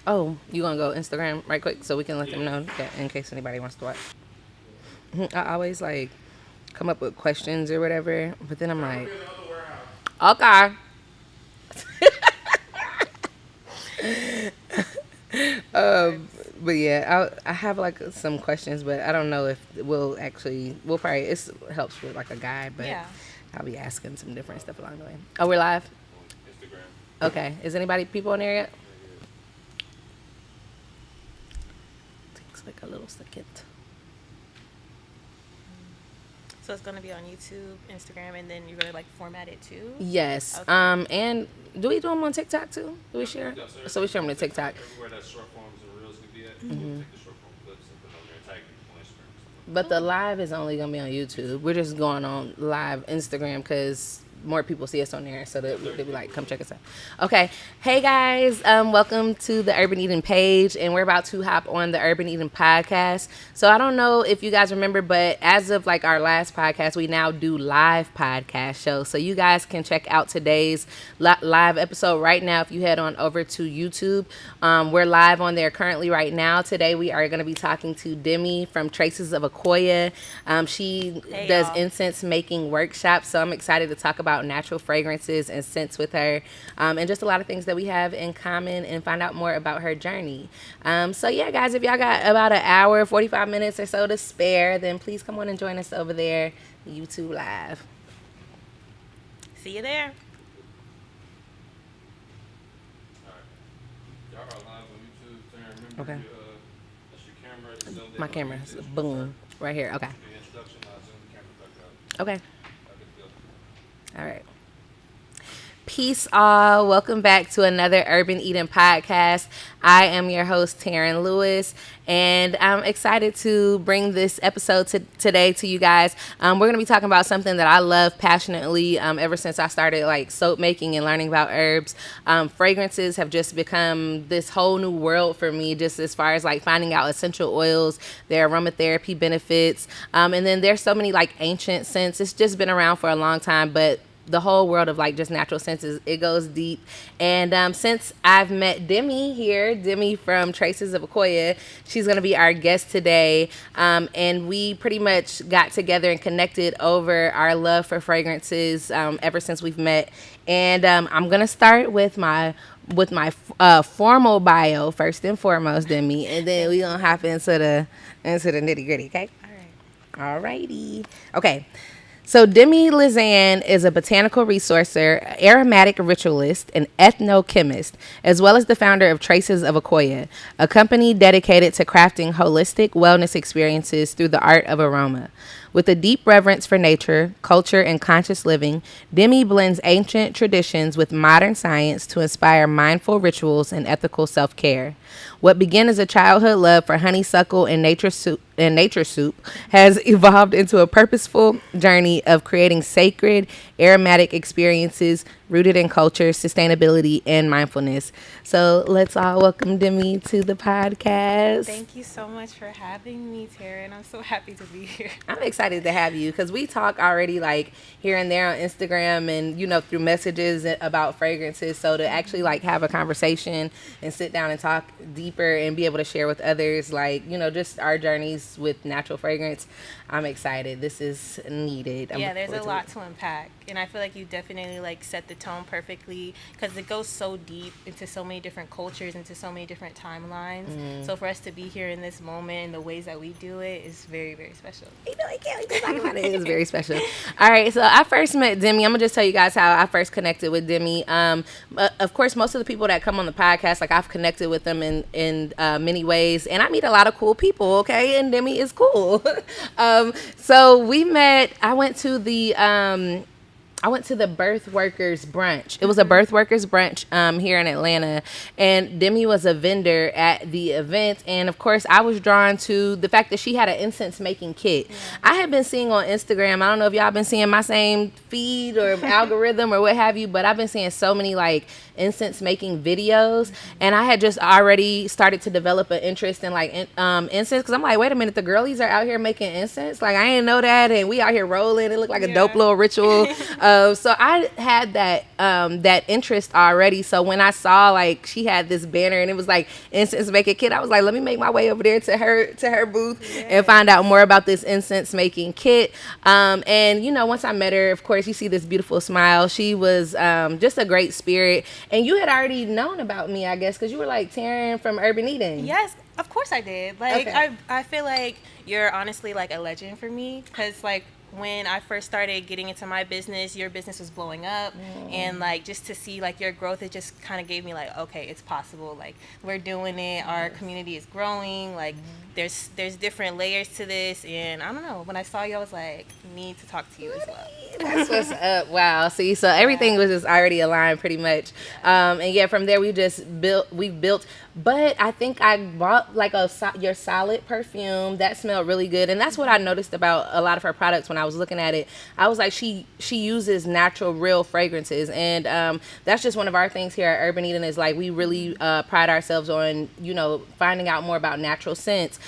Oh, you gonna go Instagram right quick so we can let them know that in case anybody wants to watch. I always like come up with questions or whatever, but then I'm like, okay. But yeah, I have like some questions, but I don't know if we'll probably it helps with like a guide, but Yeah. I'll be asking some different stuff along the way. Oh, we're live. Okay, is anybody people on there yet? Takes like a little second. So it's gonna be on YouTube, Instagram, and then you're gonna like format it too. Yes. Okay. And do we do them on TikTok too? Do we share? So we share them to TikTok. Everywhere that short forms and reels can be at, we'll take the short form clips and put it on there and tag people on Instagram. But the live is only gonna be on YouTube. We're just going on live Instagram because more people see us on there, so they'll be like, "Come check us out." Okay, hey guys, welcome to the Urban Eden page, and we're about to hop on the Urban Eden podcast. So I don't know if you guys remember, but as of like our last podcast, we now do live podcast shows. So you guys can check out today's live episode right now if you head on over to YouTube. We're live on there currently right now. Today we are going to be talking to Demi from Traces of Akoya. She does y'all. incense making workshops, so I'm excited to talk about natural fragrances and scents with her, and just a lot of things that we have in common and find out more about her journey. So yeah, guys, if y'all got about an hour, 45 minutes or so to spare, then please come on and join us over there, YouTube Live. See you there. Y'all are live on YouTube. Taryn, remember Okay. that's your camera. It's zoomed in My on camera, you. It's boom, right here. Okay. the introduction. I'll zoom the camera back out. Okay. I'll get the go. All right. Peace all. Welcome back to another Urban Eden podcast. I am your host, Taryn Lewis, and I'm excited to bring this episode today to you guys. We're going to be talking about something that I love passionately ever since I started like soap making and learning about herbs. Fragrances have just become this whole new world for me, just as far as like finding out essential oils, their aromatherapy benefits, and then there's so many like ancient scents. It's just been around for a long time, but the whole world of like just natural senses, it goes deep. And since I've met Demi here, Demi from Traces of Akoya, she's going to be our guest today. And we pretty much got together and connected over our love for fragrances ever since we've met. And I'm going to start with my formal bio first and foremost, Demi, and then we're going to hop into the nitty gritty, okay? All right. Alrighty. Okay. So Demi Lizanne is a botanical resourcer, aromatic ritualist, and ethnochemist, as well as the founder of Traces of Akoya, a company dedicated to crafting holistic wellness experiences through the art of aroma. With a deep reverence for nature, culture, and conscious living, Demi blends ancient traditions with modern science to inspire mindful rituals and ethical self-care. What began as a childhood love for honeysuckle and nature soup has evolved into a purposeful journey of creating sacred, aromatic experiences rooted in culture, sustainability, and mindfulness. So let's all welcome Demi to the podcast. Thank you so much for having me, Taryn. I'm so happy to be here. I'm excited to have you because we talk already like here and there on Instagram and, you know, through messages about fragrances. So to actually like have a conversation and sit down and talk deeper and be able to share with others, like, you know, just our journeys with natural fragrance, I'm excited. This is needed. I'm Yeah, looking there's a forward lot to to unpack, and I feel like you definitely like set the tone perfectly because it goes so deep into so many different cultures, into so many different timelines. So for us to be here in this moment and the ways that we do it is very, very special. You know, I can't wait to talk about it. It's very special. All right, so I first met Demi. I'm gonna just tell you guys how I first connected with Demi. Of course, most of the people that come on the podcast, like I've connected with them in many ways, and I meet a lot of cool people. Okay, and Demi is cool. So we met. I went to the birth workers brunch. It was a birth workers brunch here in Atlanta, and Demi was a vendor at the event. And of course, I was drawn to the fact that she had an incense making kit. Yeah. I had been seeing on Instagram. I don't know if y'all been seeing my same feed or algorithm or what have you, but I've been seeing so many like incense making videos, and I had just already started to develop an interest in like incense because I'm like, wait a minute, the girlies are out here making incense. Like I didn't know that, and we out here rolling. It looked like a dope little ritual. So I had that interest already. So when I saw like she had this banner and it was like incense making kit, I was like, let me make my way over there to her booth and find out more about this incense making kit. And once I met her, of course, you see this beautiful smile. She was just a great spirit, and you had already known about me, I guess, because you were like Taryn from Urban Eden. Yes, of course I did. Like, Okay. I feel like you're honestly like a legend for me because like when I first started getting into my business, your business was blowing up, and like just to see like your growth, it just kind of gave me like, okay, it's possible. Like we're doing it. Our community is growing. Like there's different layers to this, and I don't know. When I saw you, I was like, need to talk to you as well. That's what's up. Wow. See, so everything was just already aligned pretty much. And yeah, from there we've built, but I think I bought like your solid perfume that smelled really good. And that's what I noticed about a lot of her products when I was looking at it. I was like, she uses natural, real fragrances. And that's just one of our things here at Urban Eden is like, we really pride ourselves on, finding out more about natural scents,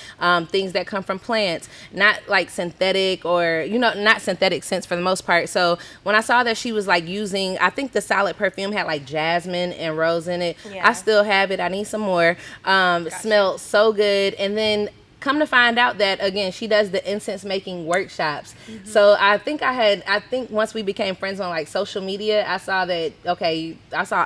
things that come from plants, not like synthetic or, not synthetic scents for the most part. So when I saw that she was like using, I think the solid perfume had like jasmine and rose in it. Yeah. I still have it. I need some more. Smelled so good. And then come to find out that again she does the incense making workshops. So I think once we became friends on like social media, I saw that I saw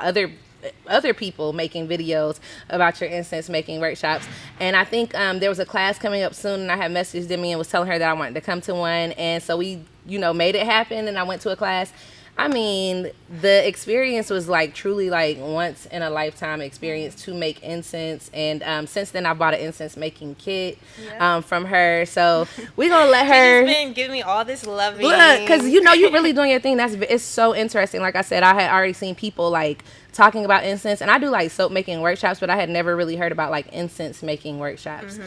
other people making videos about your incense making workshops, and I think there was a class coming up soon, and I had messaged Demi and was telling her that I wanted to come to one, and so we made it happen, and I went to a class. I mean, the experience was like truly like once in a lifetime experience to make incense. And since then, I bought an incense making kit from her. So we're gonna let her. She's been giving me all this loving. Look, because you're really doing your thing. It's so interesting. Like I said, I had already seen people like talking about incense, and I do like soap making workshops, but I had never really heard about like incense making workshops.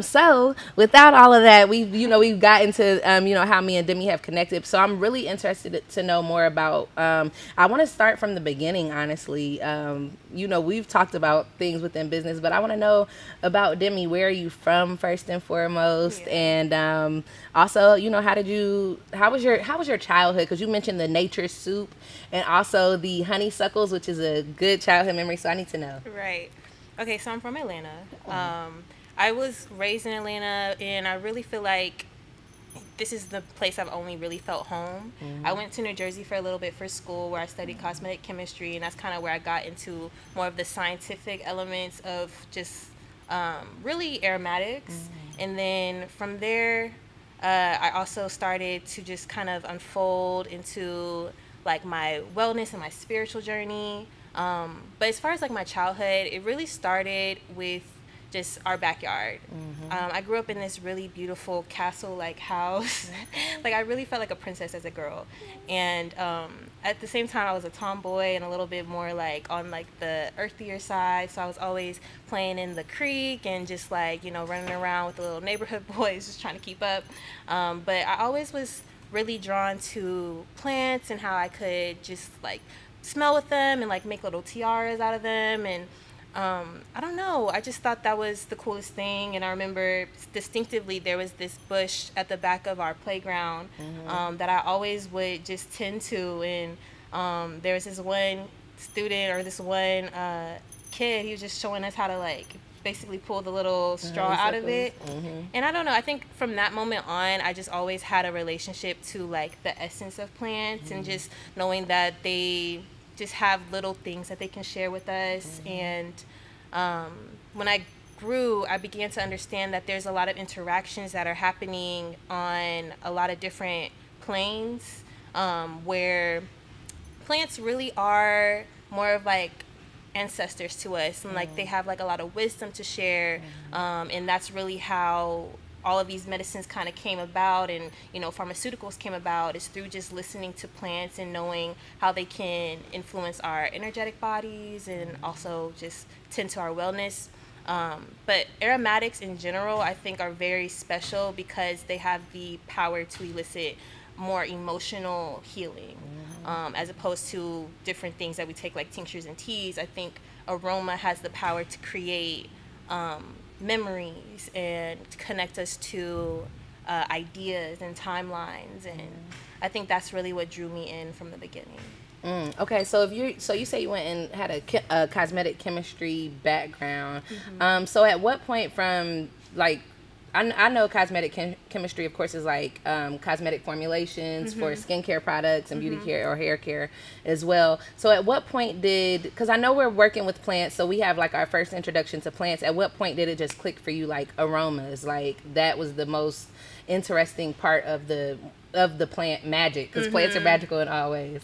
So without all of that, we've gotten to how me and Demi have connected. So I'm really interested to know more about. I want to start from the beginning, honestly. We've talked about things within business, but I want to know about Demi. Where are you from, first and foremost, and also, how was your childhood? Because you mentioned the nature soup and also the honeysuckles, which is a good childhood memory. So I need to know. Right. Okay, so I'm from Atlanta. I was raised in Atlanta, and I really feel like this is the place I've only really felt home. I went to New Jersey for a little bit for school where I studied cosmetic chemistry, and that's kind of where I got into more of the scientific elements of just really aromatics. And then from there, I also started to just kind of unfold into like my wellness and my spiritual journey. But as far as like my childhood, it really started with just our backyard. I grew up in this really beautiful castle-like house. Like I really felt like a princess as a girl. And at the same time, I was a tomboy and a little bit more like on like the earthier side. So I was always playing in the creek and just like, running around with the little neighborhood boys, just trying to keep up. But I always was really drawn to plants and how I could just like smell with them and like make little tiaras out of them. And I don't know, I just thought that was the coolest thing. And I remember distinctively there was this bush at the back of our playground that I always would just tend to. And there was this one student or this one kid, he was just showing us how to like basically pull the little straw out of it. And I don't know, I think from that moment on, I just always had a relationship to like the essence of plants and just knowing that they just have little things that they can share with us. And when I grew, I began to understand that there's a lot of interactions that are happening on a lot of different planes, where plants really are more of like ancestors to us, and like they have like a lot of wisdom to share. And that's really how all of these medicines kind of came about, and pharmaceuticals came about, is through just listening to plants and knowing how they can influence our energetic bodies and also just tend to our wellness. But aromatics in general, I think, are very special because they have the power to elicit more emotional healing, as opposed to different things that we take like tinctures and teas. I think aroma has the power to create memories and connect us to ideas and timelines. And I think that's really what drew me in from the beginning. Okay, so you say you went and had a cosmetic chemistry background. So at what point from like I know cosmetic chemistry, of course, is like cosmetic formulations for skincare products and beauty care or hair care as well. So at what point because I know we're working with plants, so we have like our first introduction to plants. At what point did it just click for you, like aromas? Like that was the most interesting part of the plant magic, because plants are magical in all ways.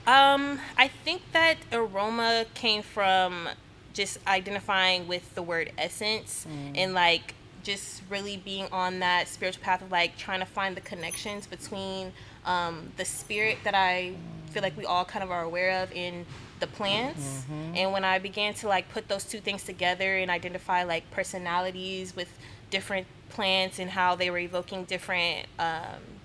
I think that aroma came from just identifying with the word essence and like just really being on that spiritual path of like trying to find the connections between the spirit that I feel like we all kind of are aware of in the plants. And when I began to like put those two things together and identify like personalities with different plants and how they were evoking different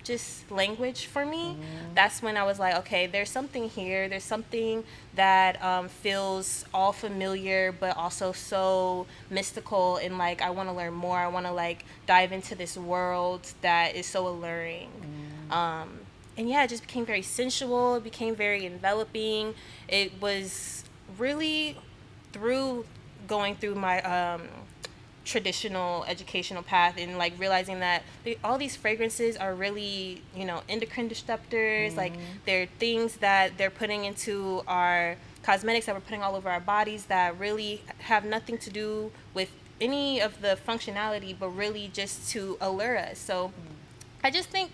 just language for me, that's when I was like, okay, there's something here. There's something that feels all familiar, but also so mystical. And like, I want to learn more. I want to like dive into this world that is so alluring. And yeah, it just became very sensual. It became very enveloping. It was really through going through my traditional educational path and like realizing that all these fragrances are really, you know, endocrine disruptors. Like they're things that they're putting into our cosmetics that we're putting all over our bodies that really have nothing to do with any of the functionality, but really just to allure us. So I just think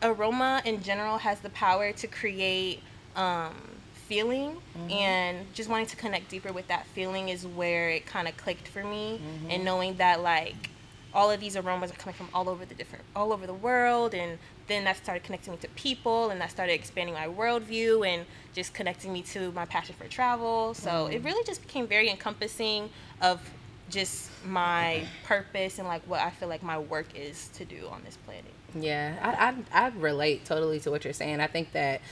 aroma in general has the power to create feeling, and just wanting to connect deeper with that feeling is where it kind of clicked for me. And knowing that like all of these aromas are coming from all over the world, and then that started connecting me to people, and that started expanding my worldview and just connecting me to my passion for travel. So it really just became very encompassing of just my purpose and like what I feel like my work is to do on this planet. Yeah, I relate totally to what you're saying. I think that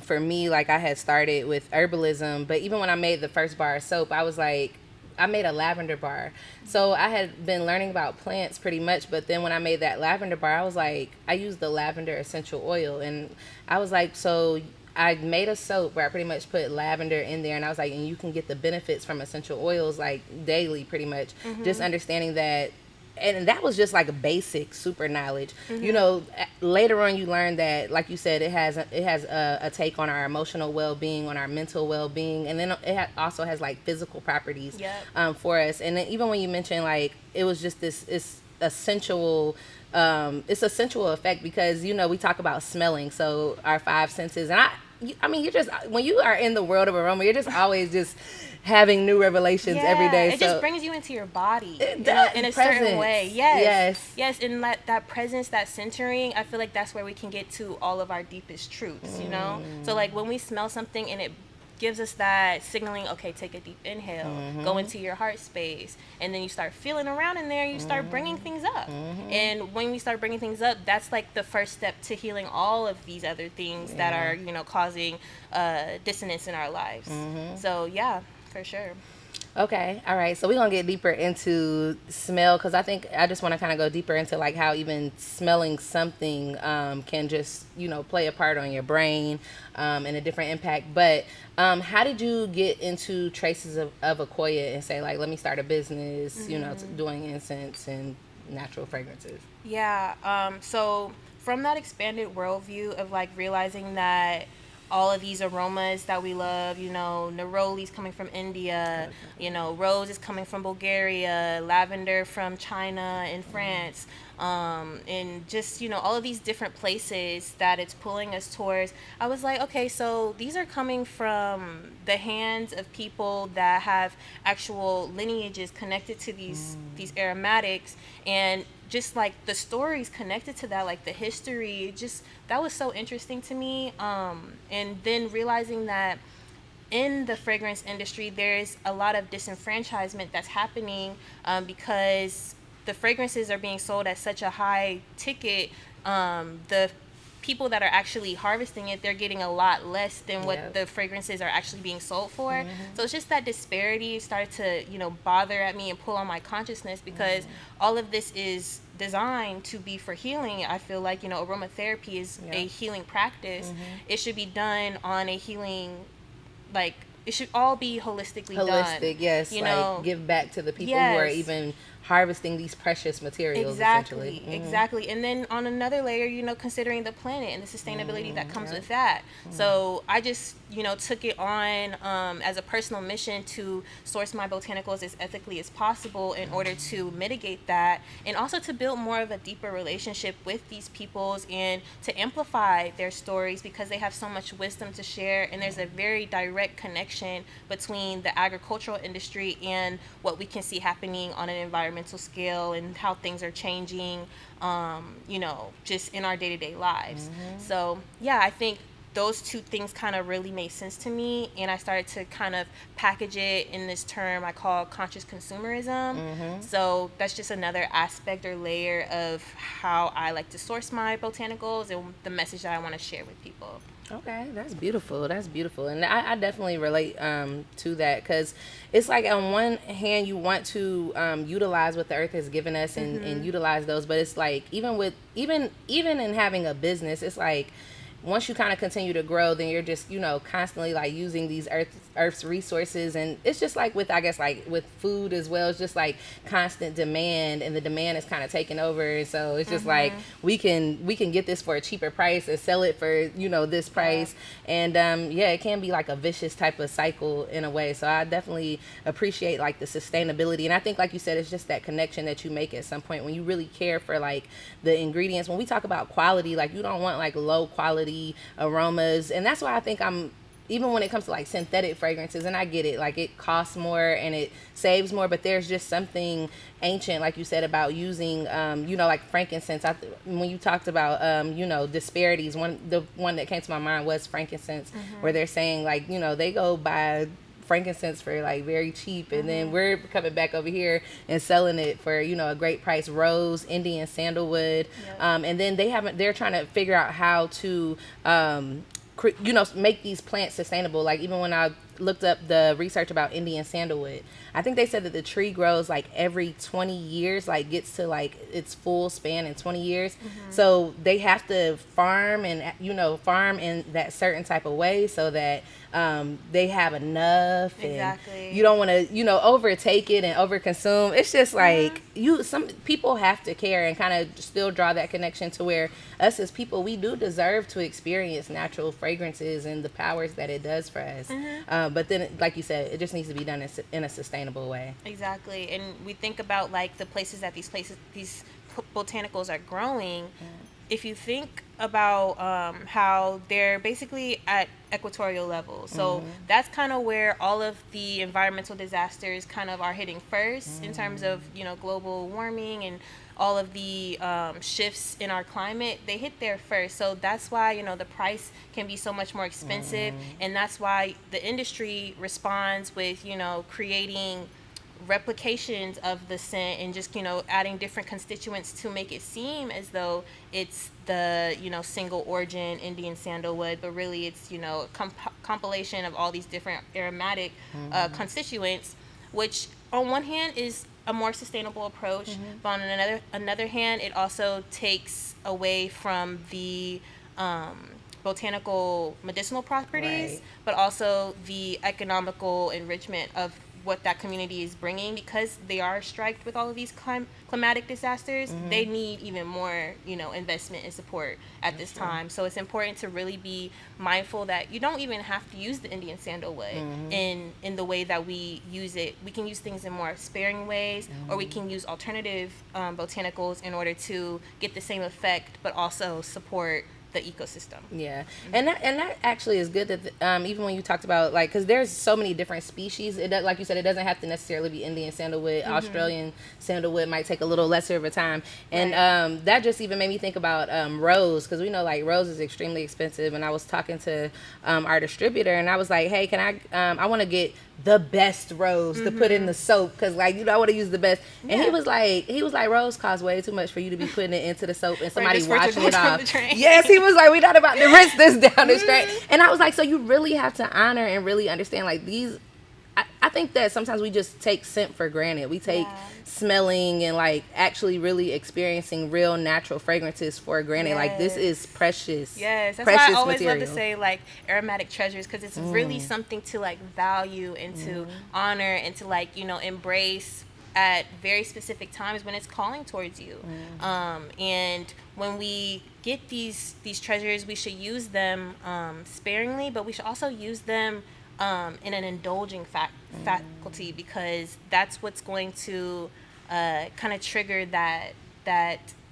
for me, like I had started with herbalism, but even when I made the first bar of soap, I was like, I made a lavender bar. So I had been learning about plants pretty much, but then when I made that lavender bar, I was like, I used the lavender essential oil, and I was like, so I made a soap where I pretty much put lavender in there, and I was like, and you can get the benefits from essential oils like daily, pretty much. Just understanding that. And that was just like a basic super knowledge. You know, later on you learn that, like you said, it has a take on our emotional well-being, on our mental well-being, and then it also has like physical properties for us. And then even when you mentioned like it was just this essential it's a sensual effect, because you know we talk about smelling, so our five senses, and I mean, you're just, when you are in the world of aroma, you're just always just having new revelations every day. It just brings you into your body in a presence. certain way. Yes. And that presence, that centering, I feel like that's where we can get to all of our deepest truths, you know? So like when we smell something and it gives us that signaling, okay, take a deep inhale, go into your heart space, and then you start feeling around in there, you start bringing things up. And when we start bringing things up, that's like the first step to healing all of these other things that are, you know, causing dissonance in our lives. So yeah, for sure. Okay, all right. So we're gonna get deeper into smell, because I think I just want to kind of go deeper into like how even smelling something can just, you know, play a part on your brain and a different impact. But how did you get into traces of Akoya and say like, let me start a business, you know, doing incense and natural fragrances? Yeah. So from that expanded worldview of like realizing that all of these aromas that we love, you know, neroli's coming from India, you know, rose is coming from Bulgaria, lavender from China and France, and just, you know, all of these different places that it's pulling us towards. I was like, okay, so these are coming from the hands of people that have actual lineages connected to these aromatics, and just like the stories connected to that, like the history, just that was so interesting to me. And then realizing that in the fragrance industry, there's a lot of disenfranchisement that's happening because the fragrances are being sold at such a high ticket. The people that are actually harvesting it, they're getting a lot less than what Yep. the fragrances are actually being sold for. So it's just that disparity started to, bother at me and pull on my consciousness, because all of this is designed to be for healing. I feel like, aromatherapy is a healing practice. It should be done on a healing, like, it should all be holistically done. Holistic, yes, like give back to the people who are Yes. even harvesting these precious materials, essentially. Exactly. And then on another layer, considering the planet and the sustainability that comes with that. So I just, took it on as a personal mission to source my botanicals as ethically as possible in order to mitigate that, and also to build more of a deeper relationship with these peoples and to amplify their stories, because they have so much wisdom to share, and there's a very direct connection between the agricultural industry and what we can see happening on an environmental scale and how things are changing, just in our day-to-day lives. So yeah, I think those two things kind of really made sense to me, and I started to kind of package it in this term I call conscious consumerism. So that's just another aspect or layer of how I like to source my botanicals and the message that I want to share with people. Okay, that's beautiful. That's beautiful, and I definitely relate to that, because it's like on one hand you want to utilize what the earth has given us and utilize those, but it's like even in having a business, it's like once you kind of continue to grow, then you're just constantly like using these earth's resources, and it's just like with, I guess, like with food as well, it's just like constant demand, and the demand is kind of taking over, and so it's just like we can get this for a cheaper price and sell it for this price, and it can be like a vicious type of cycle in a way. So I definitely appreciate like the sustainability, and I think, like you said, it's just that connection that you make at some point when you really care for like the ingredients. When we talk about quality, like you don't want like low quality aromas, and that's why I think even when it comes to like synthetic fragrances, and I get it, like it costs more and it saves more, but there's just something ancient, like you said, about using like frankincense. When you talked about disparities, the one that came to my mind was frankincense, where they're saying like they go buy frankincense for like very cheap, and then we're coming back over here and selling it for a great price. Rose, Indian sandalwood, and then they're trying to figure out how to make these plants sustainable. Like even when I looked up the research about Indian sandalwood, I think they said that the tree grows like every 20 years, like gets to like its full span in 20 years. So they have to farm and farm in that certain type of way so that they have enough. Exactly. And you don't want to overtake it and overconsume. It's just like some people have to care and kind of still draw that connection to where us as people, we do deserve to experience natural fragrances and the powers that it does for us. But then, like you said, it just needs to be done in a sustainable way. Exactly. And we think about like the places that these botanicals are growing. If you think about how they're basically at equatorial levels, so that's kind of where all of the environmental disasters kind of are hitting first in terms of global warming and all of the shifts in our climate. They hit there first, so that's why the price can be so much more expensive, and that's why the industry responds with creating replications of the scent and just adding different constituents to make it seem as though it's the single origin Indian sandalwood, but really it's a compilation of all these different aromatic constituents, which on one hand is a more sustainable approach, but on another hand, it also takes away from the botanical medicinal properties, but also the economical enrichment of what that community is bringing, because they are striked with all of these climatic disasters. They need even more investment and support at this time. So it's important to really be mindful that you don't even have to use the Indian sandalwood in the way that we use it. We can use things in more sparing ways, or we can use alternative botanicals in order to get the same effect but also support the ecosystem. Yeah, and that actually is good that even when you talked about like, because there's so many different species, like you said, it doesn't have to necessarily be Indian sandalwood. Australian sandalwood might take a little lesser of a time, and that just even made me think about rose, because we know like rose is extremely expensive, and I was talking to our distributor, and I was like, hey, can I want to get the best rose to put in the soap because like I want to use the best. And he was like rose costs way too much for you to be putting it into the soap and somebody washing it off. Yes, he was like, we not about to rinse this down the drain. And I was like, so you really have to honor and really understand like these. I think that sometimes we just take scent for granted. We take smelling and like actually really experiencing real natural fragrances for granted. Like this is precious. Yes, that's precious why I always material. love to say like aromatic treasures because it's really something to like value and to honor and to like embrace at very specific times when it's calling towards you. And when we get these treasures, we should use them sparingly, but we should also use them in an indulging faculty because that's what's going to kind of trigger that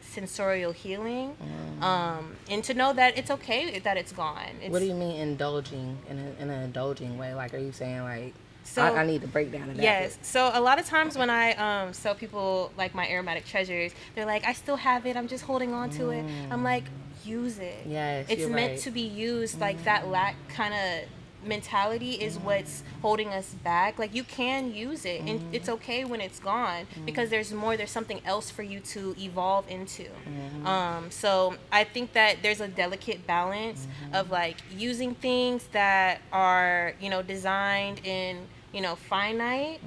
sensorial healing and to know that it's okay that it's gone. What do you mean indulging in an indulging way? Like, are you saying like so, I need to break down to that? Yes. So a lot of times when I sell people like my aromatic treasures, they're like, I still have it. I'm just holding on to it. I'm like, use it. Yes, it's you're meant right. to be used. Like that lack kind of mentality is what's holding us back. Like you can use it and it's okay when it's gone because there's something else for you to evolve into. So I think that there's a delicate balance of like using things that are designed in finite,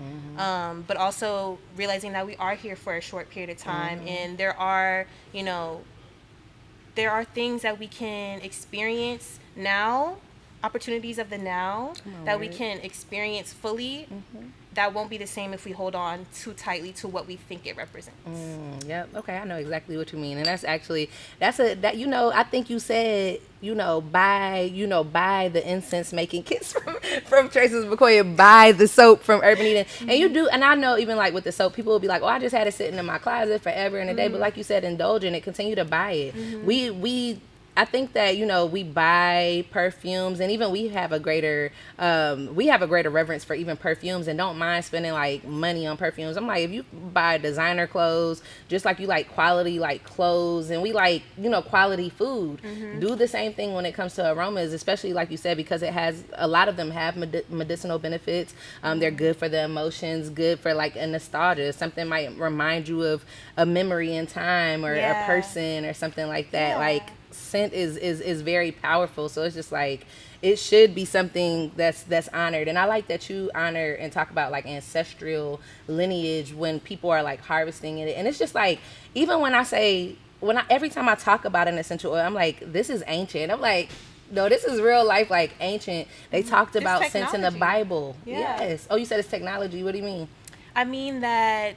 but also realizing that we are here for a short period of time and there are things that we can experience now, opportunities of the now that we can experience fully that won't be the same if we hold on too tightly to what we think it represents. Yep. Okay, I know exactly what you mean, and that's actually I think you said buy the incense making kits from Traces of Akoya, buy the soap from Urban Eden, and you do. And I know even like with the soap, people will be like, oh, I just had it sitting in my closet forever and a day, but like you said, indulge in it, continue to buy it. I think that we buy perfumes, and even we have a greater reverence for even perfumes, and don't mind spending like money on perfumes. I'm like, if you buy designer clothes, just like you like quality like clothes, and we like quality food, do the same thing when it comes to aromas, especially like you said, because a lot of them have medicinal benefits. They're good for the emotions, good for like a nostalgia. Something might remind you of a memory in time or a person or something like that. Like scent is very powerful, so it's just like it should be something that's honored. And I like that you honor and talk about like ancestral lineage when people are like harvesting it. And it's just like, even every time I talk about an essential oil, I'm like, this is ancient. I'm like, no, this is real life, like ancient. They talked about scents in the Bible. Yes. Oh, you said it's technology. What do you mean? I mean that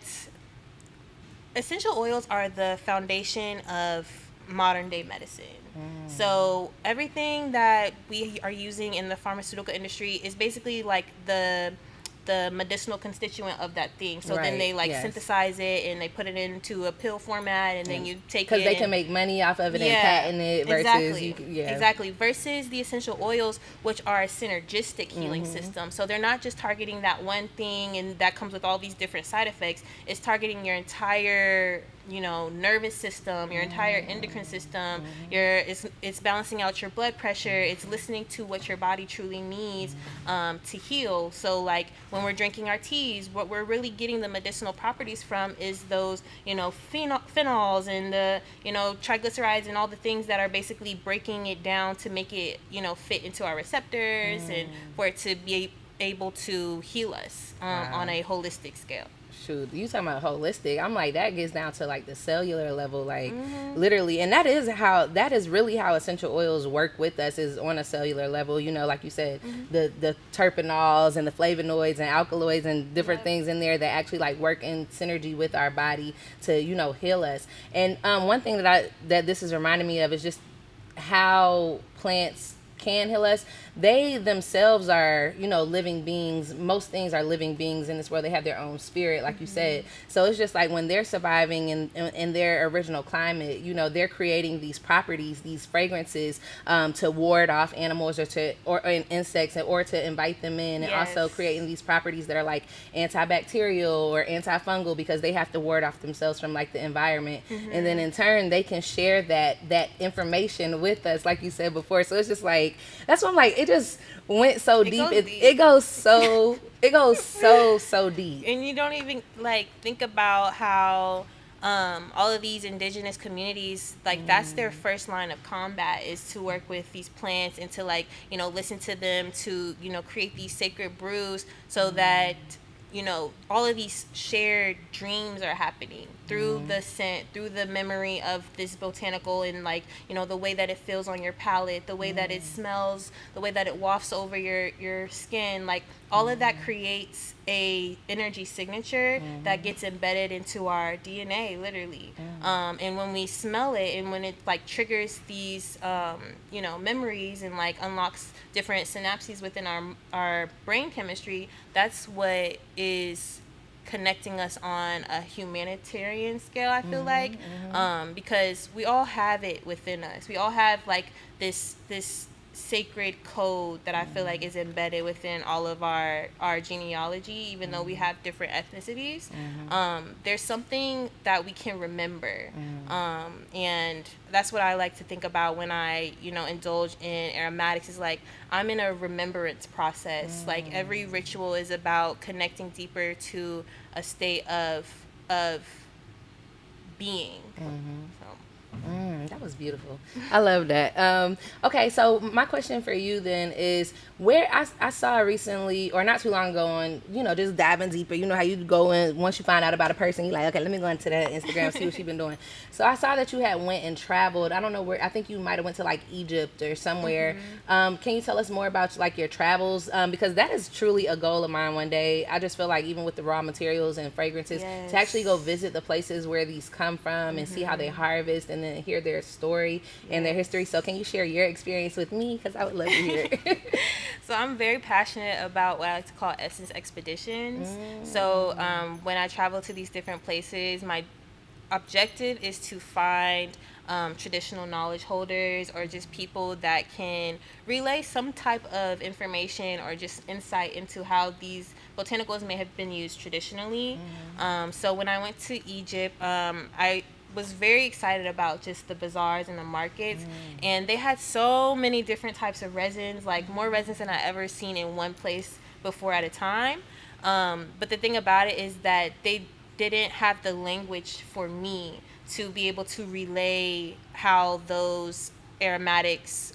essential oils are the foundation of modern day medicine. So everything that we are using in the pharmaceutical industry is basically like the medicinal constituent of that thing. So then they synthesize it and they put it into a pill format, and then you take it because they can make money off of it and patent it versus versus the essential oils, which are a synergistic healing system. So they're not just targeting that one thing and that comes with all these different side effects. It's targeting your entire nervous system, your entire endocrine system. It's balancing out your blood pressure. It's listening to what your body truly needs to heal. So like when we're drinking our teas, what we're really getting the medicinal properties from is those phenols and the triglycerides and all the things that are basically breaking it down to make it fit into our receptors and for it to be able to heal us on a holistic scale. Shoot, you talking about holistic? I'm like, that gets down to like the cellular level, like literally, and that is really how essential oils work with us, is on a cellular level. Like you said, the terpenols and the flavonoids and alkaloids and different things in there that actually like work in synergy with our body to heal us. And one thing that this is reminding me of is just how plants can heal us. They themselves are, living beings. Most things are living beings in this world. They have their own spirit, like you said. So it's just like when they're surviving in their original climate, they're creating these properties, these fragrances, to ward off animals or insects, or to invite them in, and also creating these properties that are like antibacterial or antifungal because they have to ward off themselves from like the environment. And then in turn, they can share that information with us, like you said before. So it's just like like, that's what I'm like, it just went so deep. goes It, deep. it goes so, it goes so deep. And you don't even like think about how all of these indigenous communities, like that's their first line of combat, is to work with these plants and to like, you know, listen to them, to, you know, create these sacred brews so that, you know, all of these shared dreams are happening through the scent, through the memory of this botanical, and like, you know, the way that it feels on your palate, the way that it smells, the way that it wafts over your skin, like all of that creates a energy signature that gets embedded into our DNA, literally. And when we smell it, and when it like triggers these you know, memories, and like unlocks different synapses within our brain chemistry, that's what is connecting us on a humanitarian scale, I feel like. Because we all have it within us. We all have like this sacred code that I feel like is embedded within all of our genealogy, even though we have different ethnicities. There's something that we can remember, and that's what I like to think about when I, you know, indulge in aromatics, is like I'm in a remembrance process. Like every ritual is about connecting deeper to a state of being. So. That was beautiful. I love that. Okay, so my question for you then is, where I saw recently, or not too long ago, on, you know, just diving deeper. You know how you go in, once you find out about a person, you're like, okay, let me go into that Instagram, see what she's been doing. So I saw that you had went and traveled. I don't know where. I think you might have went to like Egypt or somewhere. Can you tell us more about like your travels? Because that is truly a goal of mine one day. I just feel like even with the raw materials and fragrances, to actually go visit the places where these come from and see how they harvest, and then hear their story and their history. So can you share your experience with me? Because I would love to hear it. So I'm very passionate about what I like to call essence expeditions. So when I travel to these different places, my objective is to find traditional knowledge holders, or just people that can relay some type of information or just insight into how these botanicals may have been used traditionally. So when I went to Egypt, I was very excited about just the bazaars and the markets, and they had so many different types of resins, like more resins than I ever seen in one place before at a time. But the thing about it is that they didn't have the language for me to be able to relay how those aromatics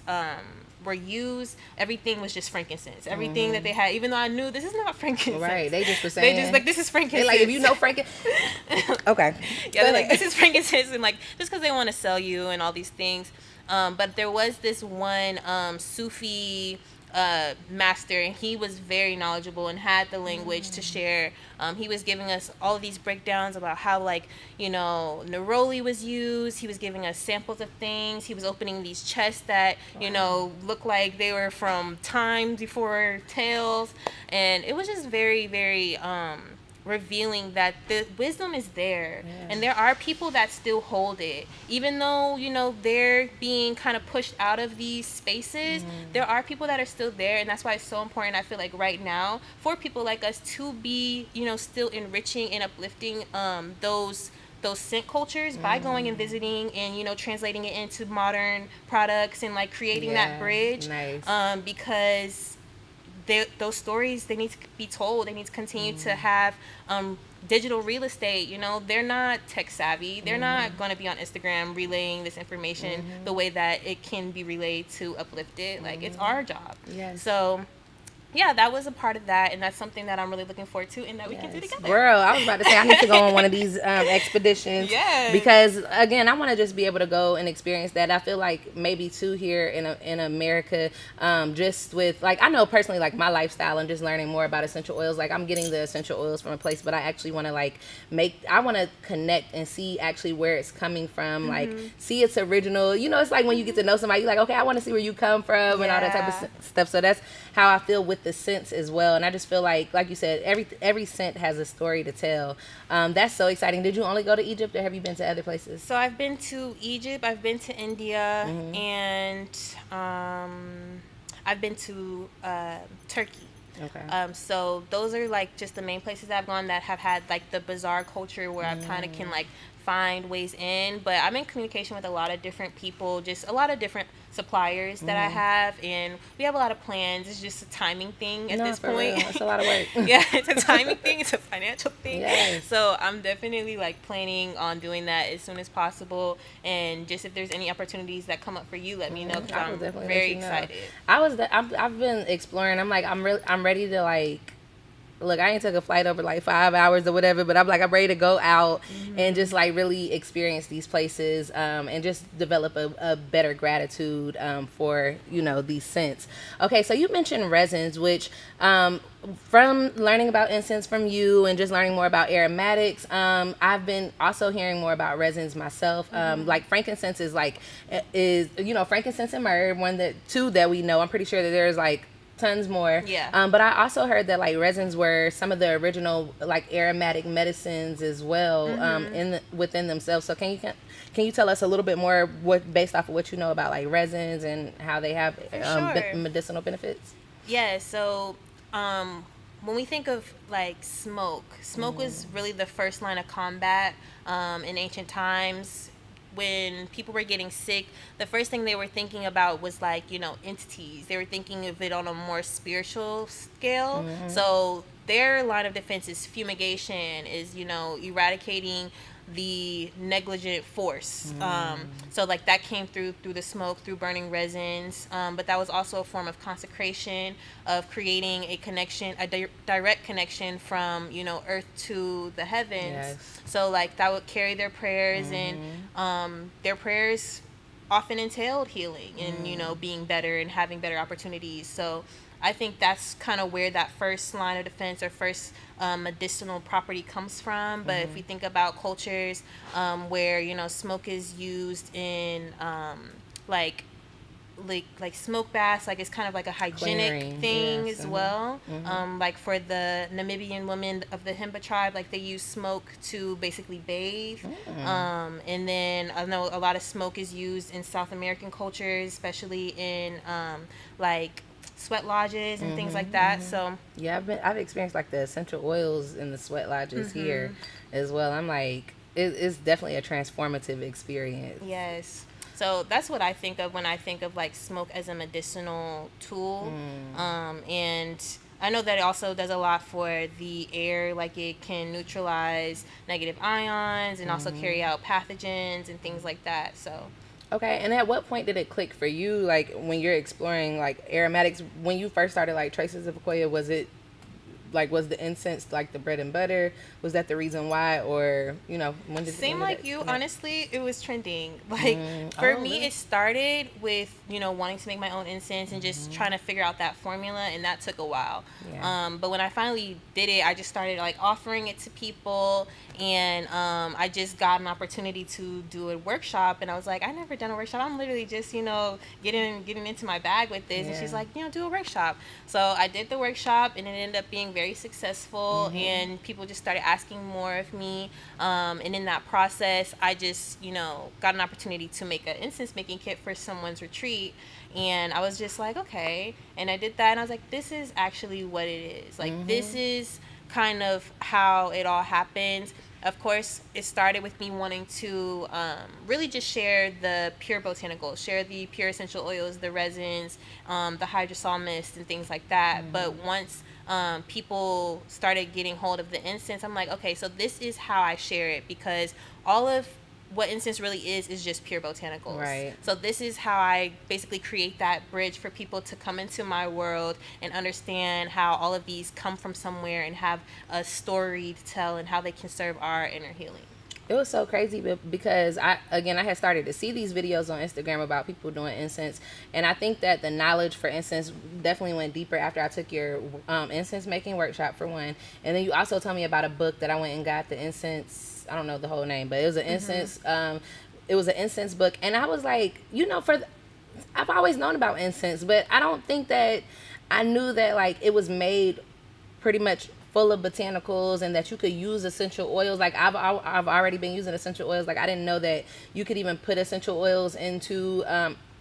were used. Everything was just frankincense. Everything that they had, even though I knew this is not frankincense. Right, they just were saying. They just like, this is frankincense. They like, if you know frankincense. Okay. Yeah, they're like, this is frankincense, and like, just because they want to sell you and all these things. But there was this one Sufi master, and he was very knowledgeable and had the language to share. He was giving us all of these breakdowns about how, like, you know, neroli was used. He was giving us samples of things. He was opening these chests that, you know, looked like they were from time before tales, and it was just very, very revealing that the wisdom is there, and there are people that still hold it, even though, you know, they're being kind of pushed out of these spaces. There are people that are still there, and that's why it's so important, I feel like, right now, for people like us to be, you know, still enriching and uplifting those scent cultures by going and visiting, and, you know, translating it into modern products, and like creating that bridge. Nice. Because those stories, they need to be told. They need to continue to have digital real estate. You know, they're not tech savvy. They're not going to be on Instagram relaying this information the way that it can be relayed to uplift it. Like, it's our job. Yes. So yeah, that was a part of that, and that's something that I'm really looking forward to, and that we can do together. Girl, I was about to say, I need to go on one of these expeditions. Yes. Because, again, I want to just be able to go and experience that. I feel like maybe, too, here in America, just with, like, I know personally, like, my lifestyle and just learning more about essential oils. Like, I'm getting the essential oils from a place, but I actually want to, like, I want to connect and see actually where it's coming from. Like, see its original. You know, it's like when you get to know somebody, you're like, okay, I want to see where you come from and all that type of stuff. So that's how I feel with the scents as well. And I just feel like you said, every scent has a story to tell. That's so exciting. Did you only go to Egypt, or have you been to other places? So I've been to Egypt, I've been to India, and I've been to Turkey. Okay. So those are like just the main places that I've gone that have had like the bazaar culture, where I kind of can like find ways in. But I'm in communication with a lot of different people, just a lot of different suppliers that I have, and we have a lot of plans. It's just a timing thing at No, this for point. real. It's a lot of work. Yeah, it's a timing thing. It's a financial thing. Yes. So I'm definitely like planning on doing that as soon as possible. And just if there's any opportunities that come up for you, let me know, because I will I'm definitely let very you know. excited. I've been exploring. I'm like, I'm ready to like. Look, I ain't took a flight over like 5 hours or whatever, but I'm ready to go out and just like really experience these places, and just develop a better gratitude for, you know, these scents. Okay, so you mentioned resins, which from learning about incense from you and just learning more about aromatics, I've been also hearing more about resins myself. Like frankincense is you know, frankincense and myrrh, two that we know. I'm pretty sure that there's like tons more. Yeah. But I also heard that like resins were some of the original like aromatic medicines as well, within themselves. So can you tell us a little bit more based off of what you know about like resins and how they have Sure. medicinal benefits? Yeah, so when we think of like smoke was really the first line of combat in ancient times. When people were getting sick, the first thing they were thinking about was like, you know, entities. They were thinking of it on a more spiritual scale. So their line of defense is fumigation, is, you know, eradicating the negligent force. So like that came through the smoke, through burning resins, but that was also a form of consecration, of creating a connection, a direct connection from, you know, earth to the heavens. Yes. So like that would carry their prayers, and their prayers often entailed healing and, you know, being better and having better opportunities. So I think that's kind of where that first line of defense or first medicinal property comes from. But if we think about cultures where, you know, smoke is used in like smoke baths, like it's kind of like a hygienic Clearing, thing yes, as well. Like for the Namibian women of the Himba tribe, like they use smoke to basically bathe. And then I know a lot of smoke is used in South American cultures, especially in like sweat lodges and things like that. So Yeah, I've experienced like the essential oils in the sweat lodges here as well. I'm like, it's definitely a transformative experience. yes. So that's what I think of when I think of like smoke as a medicinal tool. And I know that it also does a lot for the air, like it can neutralize negative ions and also carry out pathogens and things like that. So Okay, and at what point did it click for you, like when you're exploring like aromatics, when you first started like Traces of Akoya, was the incense like the bread and butter? Was that the reason why, or, you know, when did same when did like it you, connect? honestly, it was trending. Like for Oh, me, really? it started with, you know, wanting to make my own incense and just trying to figure out that formula, and that took a while. Yeah. But when I finally did it, I just started like offering it to people, and I just got an opportunity to do a workshop, and I was like, I never done a workshop. I'm literally just, you know, getting into my bag with this. And she's Yeah. like, you know, do a workshop. So I did the workshop, and it ended up being very successful, and people just started asking more of me. And in that process, I just, you know, got an opportunity to make an incense making kit for someone's retreat. And I was just like, okay. And I did that, and I was like, this is actually what it is. Like, this is kind of how it all happens. Of course, it started with me wanting to really just share the pure botanicals, share the pure essential oils, the resins, the hydrosol mist, and things like that. But once people started getting hold of the incense, I'm like, okay, so this is how I share it, because all of what incense really is just pure botanicals. Right. So this is how I basically create that bridge for people to come into my world and understand how all of these come from somewhere and have a story to tell, and how they can serve our inner healing. It was so crazy because I had started to see these videos on Instagram about people doing incense, and I think that the knowledge for incense definitely went deeper after I took your incense making workshop, for one, and then you also told me about a book that I went and got, the incense. I don't know the whole name, but it was an incense. It was an incense book, and I was like, you know, I've always known about incense, but I don't think that I knew that like it was made pretty much full of botanicals, and that you could use essential oils. Like I've already been using essential oils. Like I didn't know that you could even put essential oils into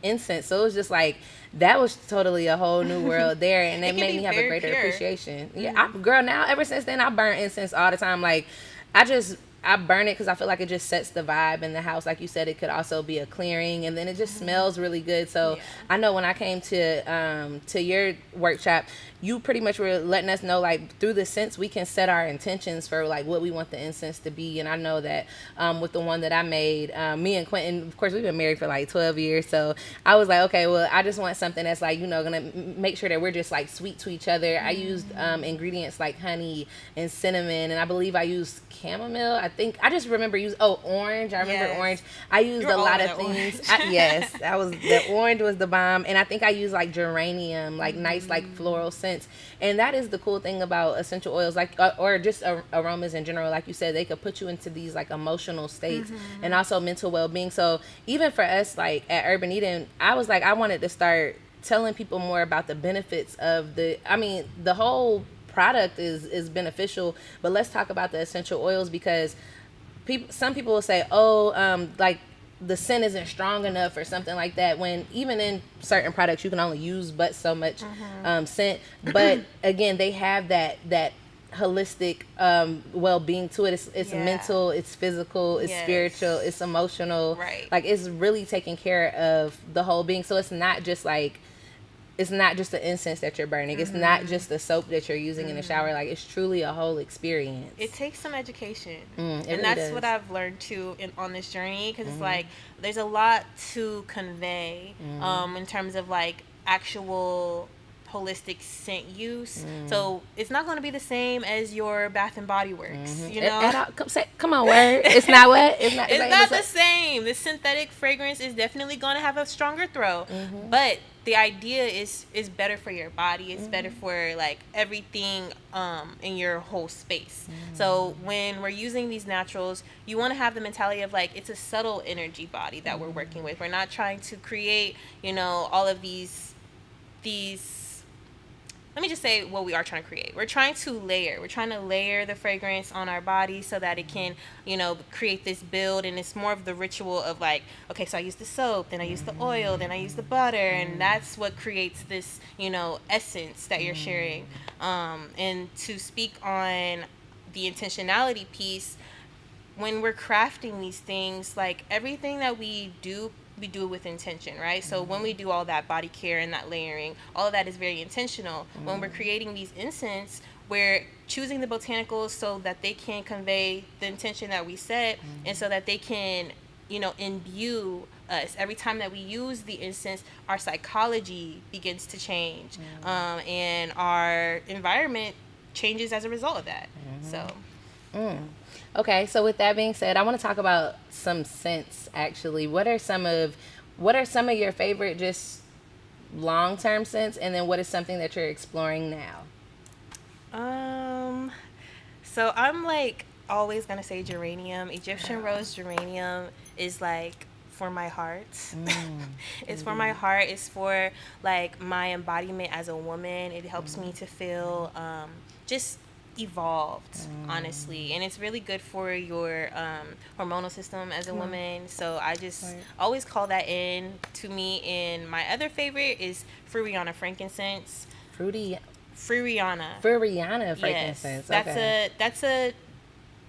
incense. So it was just like, that was totally a whole new world there, and it can made be me have a very greater pure. appreciation. Yeah, girl, now ever since then I burn incense all the time. Like I just I burn it because I feel like it just sets the vibe in the house. Like you said, it could also be a clearing, and then it just smells really good. So Yeah. I know when I came to your workshop, you pretty much were letting us know, like, through the scents we can set our intentions for like what we want the incense to be. And I know that with the one that I made, me and Quentin, of course, we've been married for like 12 years, so I was like, okay, well, I just want something that's like, gonna make sure that we're just like sweet to each other. I used ingredients like honey and cinnamon, and I believe I used chamomile. I think I just remember orange. I remember Yes. orange. I used You're a all lot over of that things. orange. Yes, the orange was the bomb, and I think I used like geranium, like nice like floral scents. And that is the cool thing about essential oils, like or just aromas in general. Like you said, they could put you into these like emotional states and also mental well-being. So even for us, like at Urban Eden, I was like, I wanted to start telling people more about the benefits of the whole product is beneficial, but let's talk about the essential oils, because some people will say, like the scent isn't strong enough or something like that, when even in certain products you can only use but so much scent. But again, they have that holistic well-being to it. It's Yeah. mental, it's physical, it's Yes. spiritual, it's emotional. Right. Like, it's really taking care of the whole being. So it's not just like, it's not just the incense that you're burning. It's not just the soap that you're using in the shower. Like, it's truly a whole experience. It takes some education, It and really that's does. what I've learned too on this journey, because it's like there's a lot to convey in terms of like actual holistic scent use. So it's not going to be the same as your Bath and Body Works, you know. At all, come on, word. It's not what? It's not the same. The synthetic fragrance is definitely going to have a stronger throw, but the idea is better for your body. It's better for like everything in your whole space. So when we're using these naturals, you want to have the mentality of like, it's a subtle energy body that we're working with. We're not trying to create, all of these let me just say what we are trying to create. We're trying to layer the fragrance on our body so that it can, create this build. And it's more of the ritual of like, okay, so I use the soap, then I use the oil, then I use the butter. And that's what creates this, essence that you're sharing. And to speak on the intentionality piece, when we're crafting these things, like everything that we do it with intention, right? So when we do all that body care and that layering, all of that is very intentional. When we're creating these incense, we're choosing the botanicals so that they can convey the intention that we set, and so that they can, imbue us. Every time that we use the incense, our psychology begins to change, and our environment changes as a result of that. So. Okay, so with that being said, I want to talk about some scents. Actually, what are some of your favorite just long-term scents, and then what is something that you're exploring now? So I'm like always gonna say geranium. Egyptian rose geranium is like for my heart. It's for my heart. It's for like my embodiment as a woman. It helps me to feel just evolved, honestly, and it's really good for your hormonal system as a woman. So I just always call that in to me. And my other favorite is Furiana frankincense. Furiana frankincense. Yes, that's a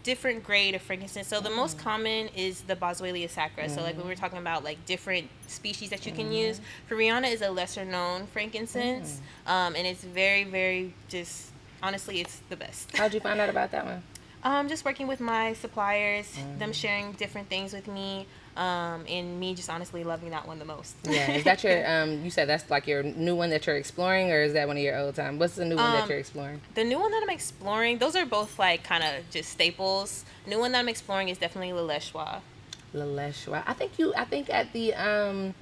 different grade of frankincense. So the most common is the Boswellia sacra. So like when we're talking about like different species that you can use, Furiana is a lesser known frankincense, and it's very, very just, honestly, it's the best. How'd you find out about that one? Just working with my suppliers, them sharing different things with me, and me just honestly loving that one the most. Yeah, is that your, you said that's like your new one that you're exploring, or is that one of your old time? What's the new one that you're exploring? The new one that I'm exploring, those are both like kind of just staples. The new one that I'm exploring is definitely Leleshwa. I think at the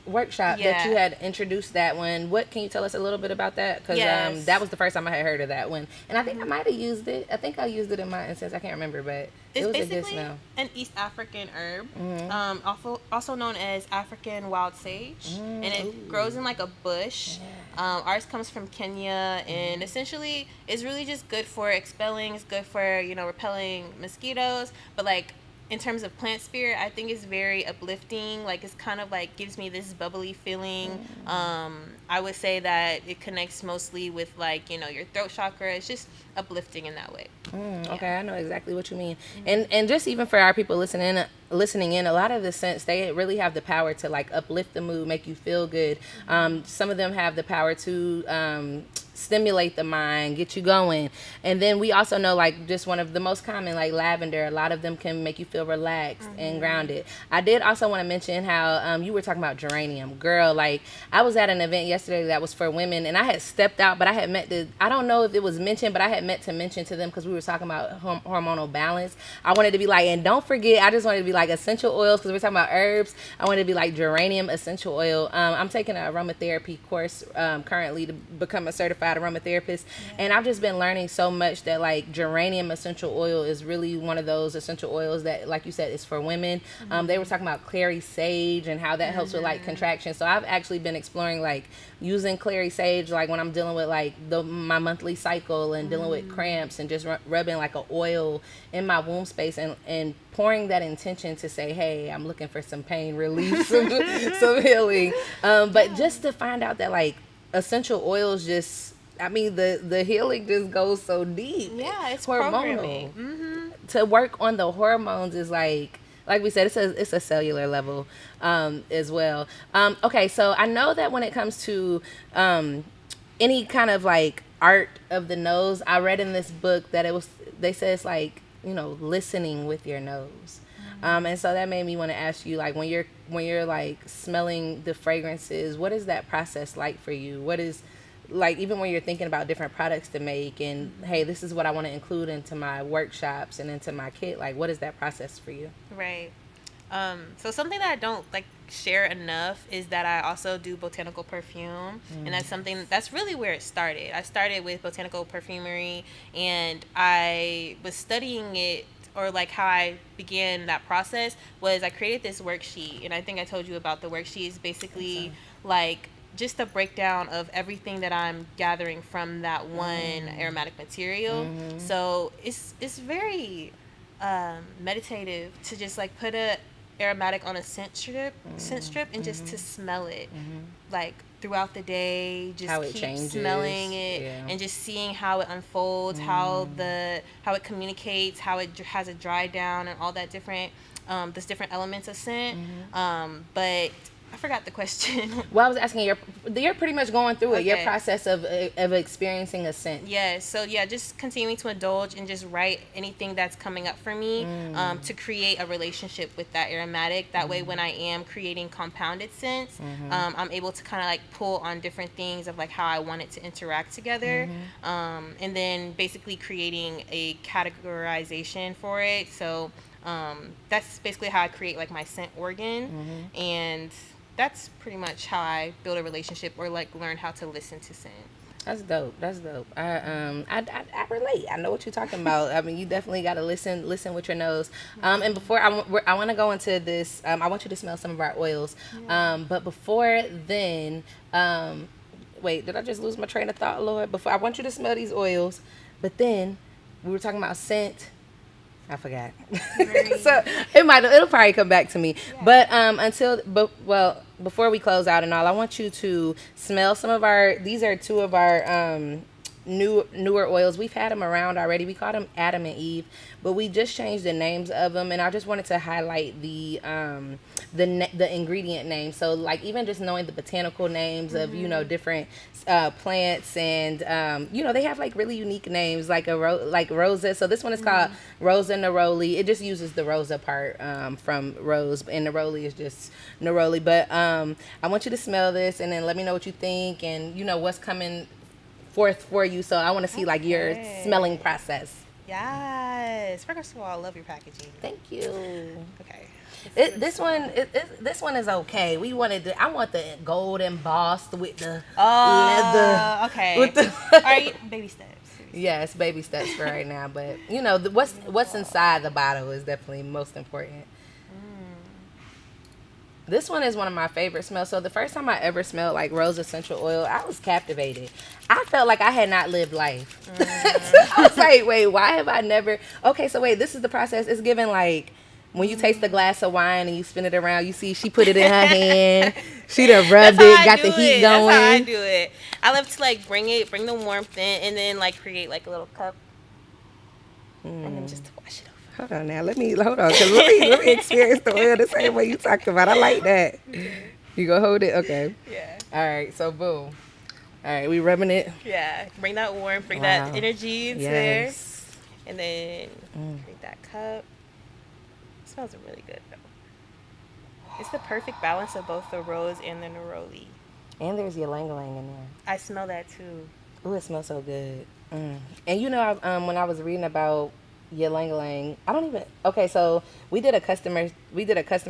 workshop that you had introduced that one. What can you tell us a little bit about that? Because that was the first time I had heard of that one, and I think I might have used it. I think I used it in my incense. I can't remember, but it's it was basically a good smell. an East African herb, also known as African wild sage, and it grows in like a bush. Ours comes from Kenya, and essentially it's really just good for expelling. It's good for repelling mosquitoes, but like in terms of plant spirit, I think it's very uplifting. Like, it's kind of like gives me this bubbly feeling. I would say that it connects mostly with, like, you know, your throat chakra. It's just uplifting in that way. Okay, I know exactly what you mean. And just even for our people listening in, a lot of the scents, they really have the power to like uplift the mood, make you feel good. Some of them have the power to stimulate the mind, get you going. And then we also know, like, just one of the most common, like lavender, a lot of them can make you feel relaxed and grounded. I did also want to mention how you were talking about geranium. Girl, like, I was at an event yesterday that was for women, and I had stepped out, but I had met I don't know if it was mentioned, but I had meant to mention to them, because we were talking about hormonal balance. I wanted to be like, and don't forget, I just wanted to be like essential oils, because we're talking about herbs. I wanted to be like geranium essential oil. I'm taking an aromatherapy course currently to become a certified aromatherapist, and I've just been learning so much that like geranium essential oil is really one of those essential oils that, like you said, is for women. They were talking about clary sage and how that helps with like contraction. So I've actually been exploring like using clary sage like when I'm dealing with like my monthly cycle and dealing with cramps, and just rubbing like a oil in my womb space, and pouring that intention to say, hey, I'm looking for some pain relief, some healing. But just to find out that like essential oils just, I mean, the healing just goes so deep. Yeah, it's hormonal. programming. To work on the hormones is like we said, it's a cellular level as well. Okay, so I know that when it comes to any kind of like art of the nose, I read in this book that they said it's like, you know, listening with your nose. And so that made me want to ask you, like, when you're like smelling the fragrances, what is that process like for you? What is, like, even when you're thinking about different products to make, and hey, this is what I want to include into my workshops and into my kit, like, what is that process for you? Right. So something that I don't like share enough is that I also do botanical perfume, and that's something that's really where it started. I started with botanical perfumery, and I was studying it, or like how I began that process was I created this worksheet, and I think I told you about the worksheet. Is basically like just a breakdown of everything that I'm gathering from that one aromatic material. So it's very meditative to just like put a aromatic on a scent strip and just to smell it like throughout the day, just how it keep changes, smelling it, and just seeing how it unfolds, how it communicates, how it has a dry down, and all that different there's different elements of scent. But I forgot the question. Well, I was asking, you're pretty much going through it, your Okay. process of experiencing a scent. Yeah, so yeah, just continuing to indulge and just write anything that's coming up for me to create a relationship with that aromatic. That way, when I am creating compounded scents, I'm able to kind of like pull on different things of like how I want it to interact together, and then basically creating a categorization for it. So that's basically how I create like my scent organ, and that's pretty much how I build a relationship or like learn how to listen to scent. That's dope. I relate. I know what you're talking about. I mean, you definitely got to listen with your nose. And before I want to go into this, I want you to smell some of our oils. But before then, wait, did I just lose my train of thought, Lord? Before, I want you to smell these oils, but then we were talking about scent. I forgot. So it'll probably come back to me. Yeah. But before we close out and all, I want you to smell some of these are two of our newer oils. We've had them around already. We call them Adam and Eve, but we just changed the names of them, and I just wanted to highlight the ingredient names. So like even just knowing the botanical names of, you know, different plants, and they have like really unique names, like like Rosa. So this one is called Rosa Neroli. It just uses the Rosa part from rose, and Neroli is just Neroli. But I want you to smell this and then let me know what you think, and you know what's coming forth for you. So I want to see like your smelling process. Yes. First of all, I love your packaging. Thank you. Okay. This one is okay. I want the gold embossed with the leather. Okay. With the all right, baby steps. Yes, baby steps for right now. But you know what's inside the bottle is definitely most important. This one is one of my favorite smells. So the first time I ever smelled like rose essential oil, I was captivated. I felt like I had not lived life. I was like, wait, why have I never? Okay, so wait, this is the process. It's given like when you taste the glass of wine and you spin it around, you see she put it in her hand. She done rubbed That's how it, I got do the heat it. going. That's how I do it. I love to like bring the warmth in, and then like create like a little cup, and then just to wash it over. Hold on now. Hold on. Cause let me experience the oil the same way you talked about. I like that. Okay. You gonna hold it? Okay. Yeah. All right. So boom. All right. We rubbing it. Yeah. Bring that warmth, bring Wow. that energy into there, and then create that cup. It smells really good though. It's the perfect balance of both the rose and the neroli. And there's ylang ylang in there. I smell that too. Ooh, it smells so good. And you know, when I was reading about ylang ylang, I don't even. Okay, so we did a customer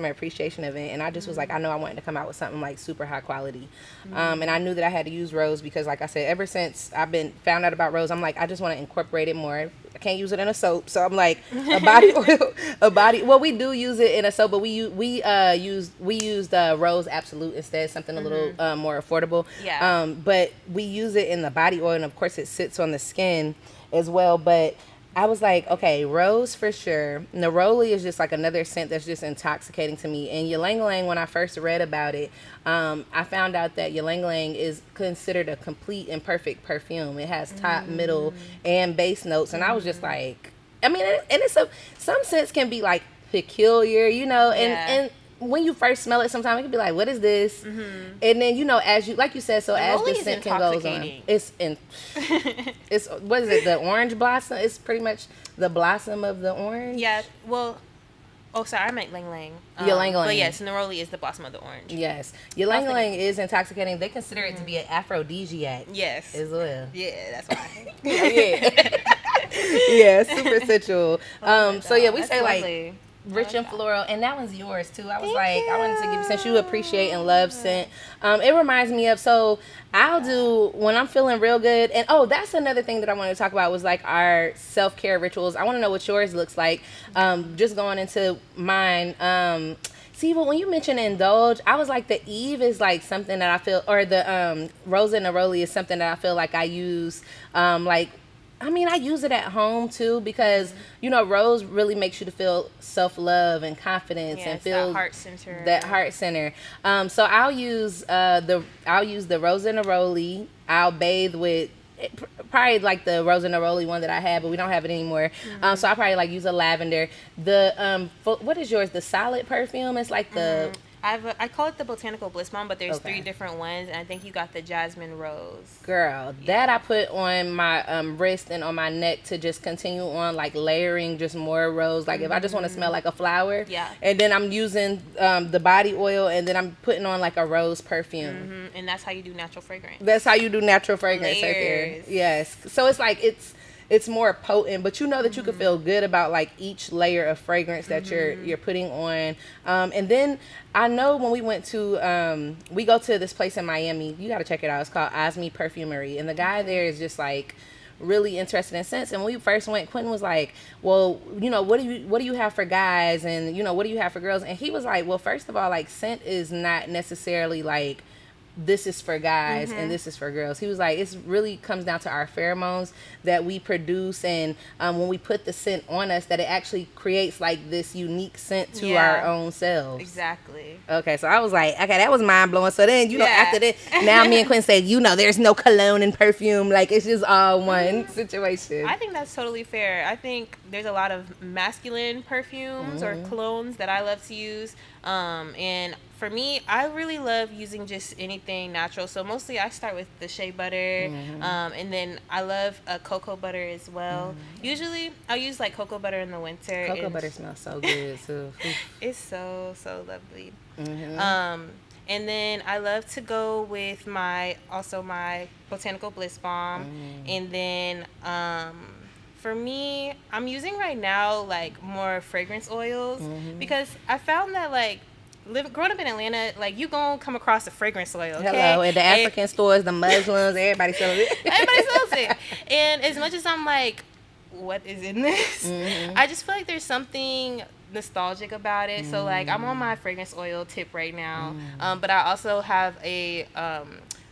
appreciation event, and I just was like, I know I wanted to come out with something like super high quality, and I knew that I had to use rose because, like I said, ever since I've been found out about rose, I'm like, I just want to incorporate it more. I can't use it in a soap, so I'm like a body oil, Well, we do use it in a soap, but we used Rose Absolute instead, something a little more affordable. Yeah. But we use it in the body oil, and of course it sits on the skin as well. But I was like, okay, rose for sure. Neroli is just like another scent that's just intoxicating to me. And ylang ylang, when I first read about it, I found out that ylang ylang is considered a complete and perfect perfume. It has top, middle, and base notes. And I was just like, I mean, and it's some scents can be like peculiar, you know, and when you first smell it, sometimes it can be like, what is this? And then, you know, as you, like you said, so as the scent can goes on, it's what is it, the orange blossom? It's pretty much the blossom of the orange. Yeah, well, I meant ylang ylang. Ylang ylang. But yes, neroli is the blossom of the orange. Yes. Ylang ylang is intoxicating. They consider it to be an aphrodisiac. Yes. As well. Yeah, that's why. Yeah, super sensual. So yeah, we That's say lovely. like rich and floral, and that one's yours too. I was I wanted to give you, since you appreciate and love scent. It reminds me of, so I'll do when I'm feeling real good, and that's another thing that I wanted to talk about was like our self-care rituals. I want to know what yours looks like. Just going into mine. See, but when you mention indulge, I was like, the Eve is like something that I feel, or the Rose and Neroli is something that I feel like I use, I use it at home too because, you know, rose really makes you to feel self-love and confidence and feel that heart center. So I'll use the Rose and Neroli. I'll bathe with probably like the Rose and Neroli one that I had, but we don't have it anymore. So I probably like use a lavender. The what is yours? The solid perfume. It's like the I call it the Botanical Bliss Bomb, but there's 3 different ones, and I think you got the Jasmine Rose. Girl, that I put on my wrist and on my neck to just continue on like layering just more rose. Like if I just want to smell like a flower, and then I'm using the body oil, and then I'm putting on like a rose perfume. And that's how you do natural fragrance. That's how you do natural fragrance right there. Yes. So it's like it's more potent, but you know that you can feel good about like each layer of fragrance that you're putting on. And then I know when we went to we go to this place in Miami, you got to check it out. It's called Osme Perfumery, and the guy there is just like really interested in scents. And when we first went, Quentin was like, well, you know, what do you have for guys, and you know, what do you have for girls? And he was like, well, first of all, like scent is not necessarily like this is for guys and this is for girls. He was like, it really comes down to our pheromones that we produce, and when we put the scent on us, that it actually creates like this unique scent to our own selves. Exactly. Okay, so I was like, okay, that was mind blowing. So then, you know, after that, now me and Quinn said, you know, there's no cologne and perfume, like it's just all one situation. I think that's totally fair. I think there's a lot of masculine perfumes or colognes that I love to use, and for me, I really love using just anything natural. So mostly I start with the shea butter, and then I love cocoa butter as well. Usually I'll use like cocoa butter in the winter. Cocoa butter smells so good too. It's so lovely. And then I love to go with my Botanical Bliss Balm, and then for me, I'm using right now like more fragrance oils because I found that like growing up in Atlanta, like you gonna come across a fragrance oil. Okay? Hello, at the African stores, the Muslims, everybody sells it. Everybody sells it. And as much as I'm like, what is in this? I just feel like there's something nostalgic about it. So like I'm on my fragrance oil tip right now, but I also have a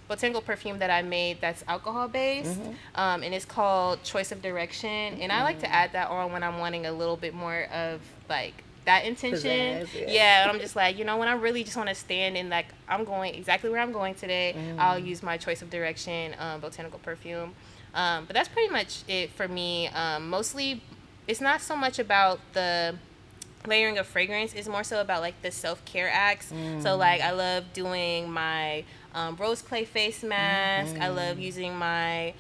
botanical perfume that I made that's alcohol based, and it's called Choice of Direction, and I like to add that on when I'm wanting a little bit more of like that intention. Pizzazz, Yeah, and I'm just like, when I really just want to stand in, like, I'm going exactly where I'm going today, I'll use my choice of direction, botanical perfume. But that's pretty much it for me. Mostly, it's not so much about the layering of fragrance, is more so about like the self-care acts. So like I love doing my rose clay face mask. I love using my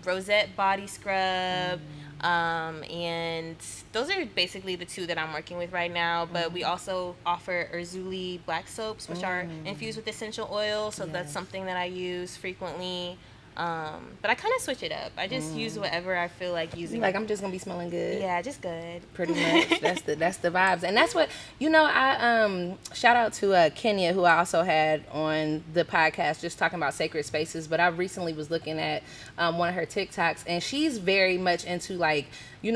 rosette body scrub. And those are basically the two that I'm working with right now. But we also offer Urzuli black soaps, which are infused with essential oil. So that's something that I use frequently. But I kind of switch it up. I just use whatever I feel like using. Like, I'm just gonna be smelling good. Yeah, just good. Pretty much. That's the vibes, and that's what I shout out to Kenya, who I also had on the podcast, just talking about sacred spaces. But I recently was looking at one of her TikToks, and she's very much into like,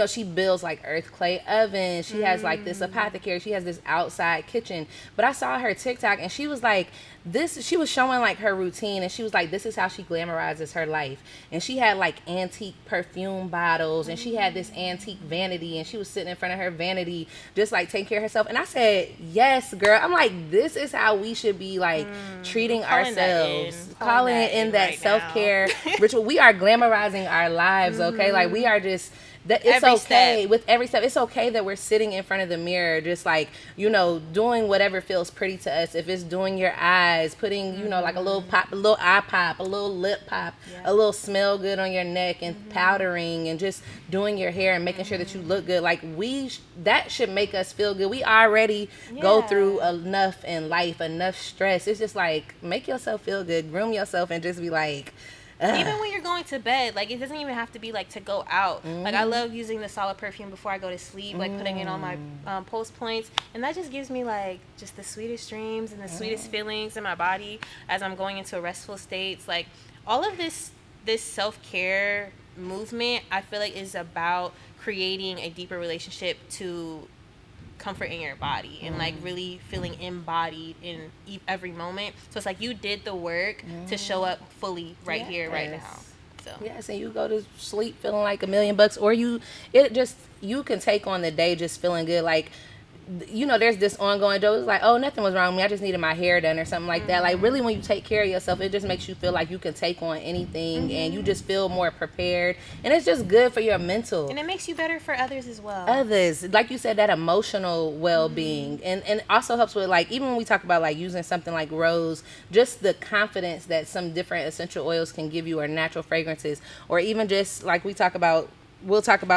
she builds like earth clay ovens. She has like this apothecary. She has this outside kitchen. But I saw her TikTok, and she was like, she was showing like her routine, and she was like, this is how she glamorizes her life. And she had like antique perfume bottles, and she had this antique vanity, and she was sitting in front of her vanity just like taking care of herself. And I said, yes, girl. I'm like, this is how we should be like treating ourselves, calling it in that right self-care ritual. We are glamorizing our lives, okay? Like, we are just that it's Every okay step. with every step. It's okay that we're sitting in front of the mirror, just like, doing whatever feels pretty to us. If it's doing your eyes, putting, like a little pop, a little eye pop, a little lip pop, a little smell good on your neck, and powdering, and just doing your hair and making sure that you look good. Like, that should make us feel good. We already go through enough in life, enough stress. It's just like, make yourself feel good, groom yourself, and just be like, even when you're going to bed, like, it doesn't even have to be like to go out. Like, I love using the solid perfume before I go to sleep, like putting it on my pulse points, and that just gives me like just the sweetest dreams and the sweetest feelings in my body as I'm going into restful states. Like, all of this self-care movement, I feel like, is about creating a deeper relationship to comfort in your body and like really feeling embodied in every moment. So it's like you did the work to show up fully right here, right now. So yes, and you go to sleep feeling like $1,000,000, or you can take on the day just feeling good. Like, there's this ongoing joke. It's like, oh, nothing was wrong with me. I just needed my hair done or something like that. Like, really, when you take care of yourself, it just makes you feel like you can take on anything, and you just feel more prepared. And it's just good for your mental. And it makes you better for others as well. Others, like you said, that emotional well-being, and also helps with, like, even when we talk about like using something like rose, just the confidence that some different essential oils can give you, or natural fragrances, or even just like we'll talk about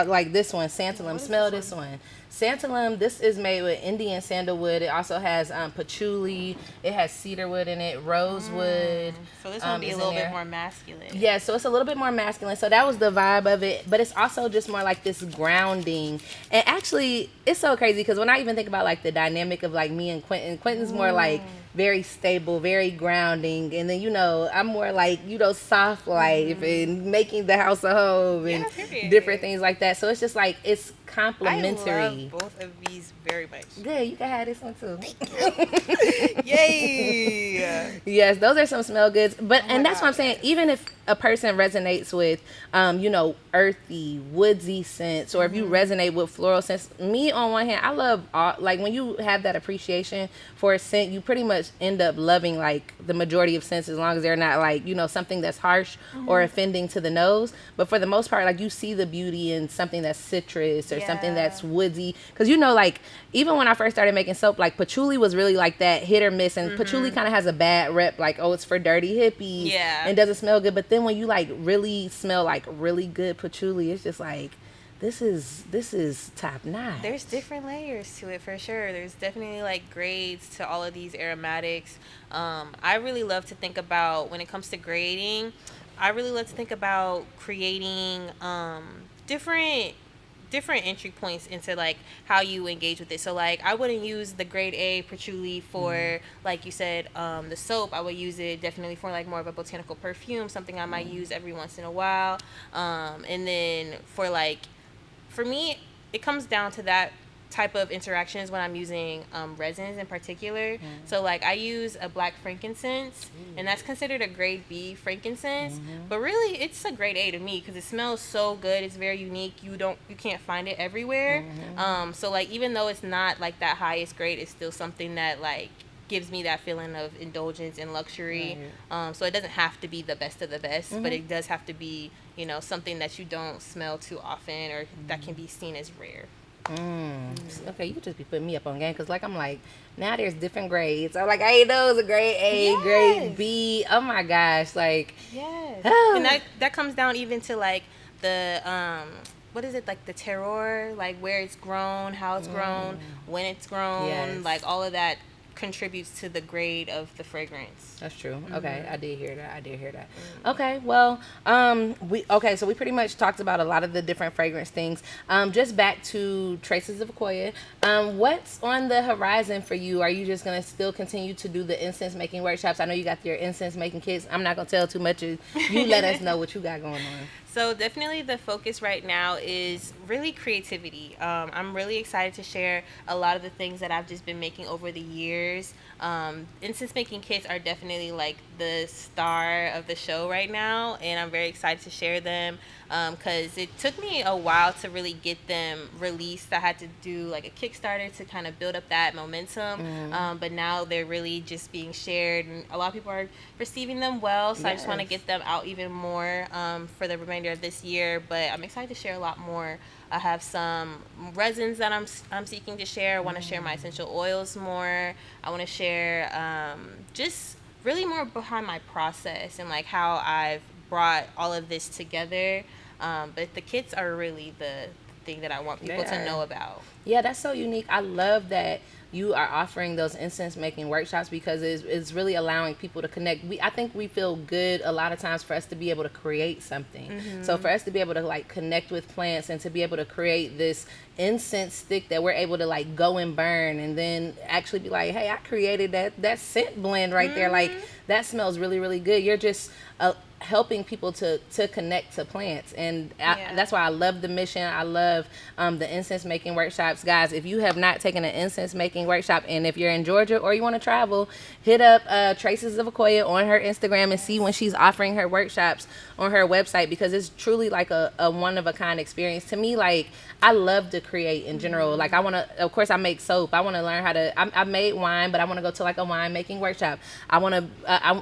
like this one, Santalum. Smell this one. Santalum, this is made with Indian sandalwood. It also has patchouli. It has cedarwood in it, rosewood. So this one be a little bit more masculine. Yeah, so it's a little bit more masculine. So that was the vibe of it. But it's also just more like this grounding. And actually, it's so crazy because when I even think about like the dynamic of like me and Quentin's more like very stable, very grounding. And then, I'm more like, soft life and making the house a home and different things like that. So it's just like, it's complimentary. I love both of these very much. Good, you can have this one too. Yay! Yes, those are some smell goods. And that's what I'm saying. Even if a person resonates with, earthy, woodsy scents, or if you resonate with floral scents, me on one hand, I love like when you have that appreciation for a scent, you pretty much end up loving like the majority of scents, as long as they're not like, something that's harsh or offending to the nose. But for the most part, like, you see the beauty in something that's citrus or something that's woodsy. Because, like, even when I first started making soap, like, patchouli was really like that hit or miss. And patchouli kind of has a bad rep, like, oh, it's for dirty hippies. Yeah. And doesn't smell good. But then when you like really smell like really good patchouli, it's just like, this is top notch. There's different layers to it for sure. There's definitely like grades to all of these aromatics. I really love to think about, when it comes to grading, I really love to think about creating different entry points into like how you engage with it. So like, I wouldn't use the grade A patchouli for like you said, the soap. I would use it definitely for like more of a botanical perfume, something I might use every once in a while. And then for me, it comes down to that type of interactions when I'm using resins in particular. So like I use a black frankincense, and that's considered a grade B frankincense, but really it's a grade A to me because it smells so good. It's very unique. You can't find it everywhere. So like even though it's not like that highest grade, it's still something that like gives me that feeling of indulgence and luxury. So it doesn't have to be the best of the best, but it does have to be, you know, something that you don't smell too often or that can be seen as rare. Okay, you just be putting me up on game because, like, I'm like, now there's different grades. I'm like, I ain't know it was a grade A, grade B. Oh my gosh, like, and that comes down even to like the what is it, like the terroir, like where it's grown, how it's grown, when it's grown, like all of that contributes to the grade of the fragrance. That's true. Okay, I did hear that. Okay, well, so we pretty much talked about a lot of the different fragrance things. Just back to Traces of Akoya. What's on the horizon for you? Are you just gonna still continue to do the incense making workshops? I know you got your incense making kits. I'm not gonna tell too much. You let us know what you got going on. So definitely the focus right now is really creativity. I'm really excited to share a lot of the things that I've just been making over the years. Incense making kits are definitely like the star of the show right now, and I'm very excited to share them because it took me a while to really get them released. I had to do like a Kickstarter to kind of build up that momentum, but now they're really just being shared, and a lot of people are receiving them well, so I just want to get them out even more for the remainder of this year, but I'm excited to share a lot more. I have some resins that I'm seeking to share. I want to share my essential oils more. I want to share just really more behind my process and like how I've brought all of this together. But the kits are really the thing that I want people to know about. Yeah, that's so unique. I love that you are offering those incense making workshops because it's really allowing people to connect. I think we feel good a lot of times for us to be able to create something. So for us to be able to like connect with plants and to be able to create this incense stick that we're able to like go and burn and then actually be like, hey, I created that scent blend right there. Like that smells really, really good. You're just helping people to connect to plants, and that's why I love the mission. I love the incense making workshops. Guys, if you have not taken an incense making workshop, and if you're in Georgia or you want to travel, hit up Traces of Akoya on her Instagram and see when she's offering her workshops on her website, because it's truly like a one of a kind experience. To me, like, I love to create in general. Like, I want to, of course, I make soap. I want to learn how to, I made wine, but I want to go to like a wine making workshop. I want to,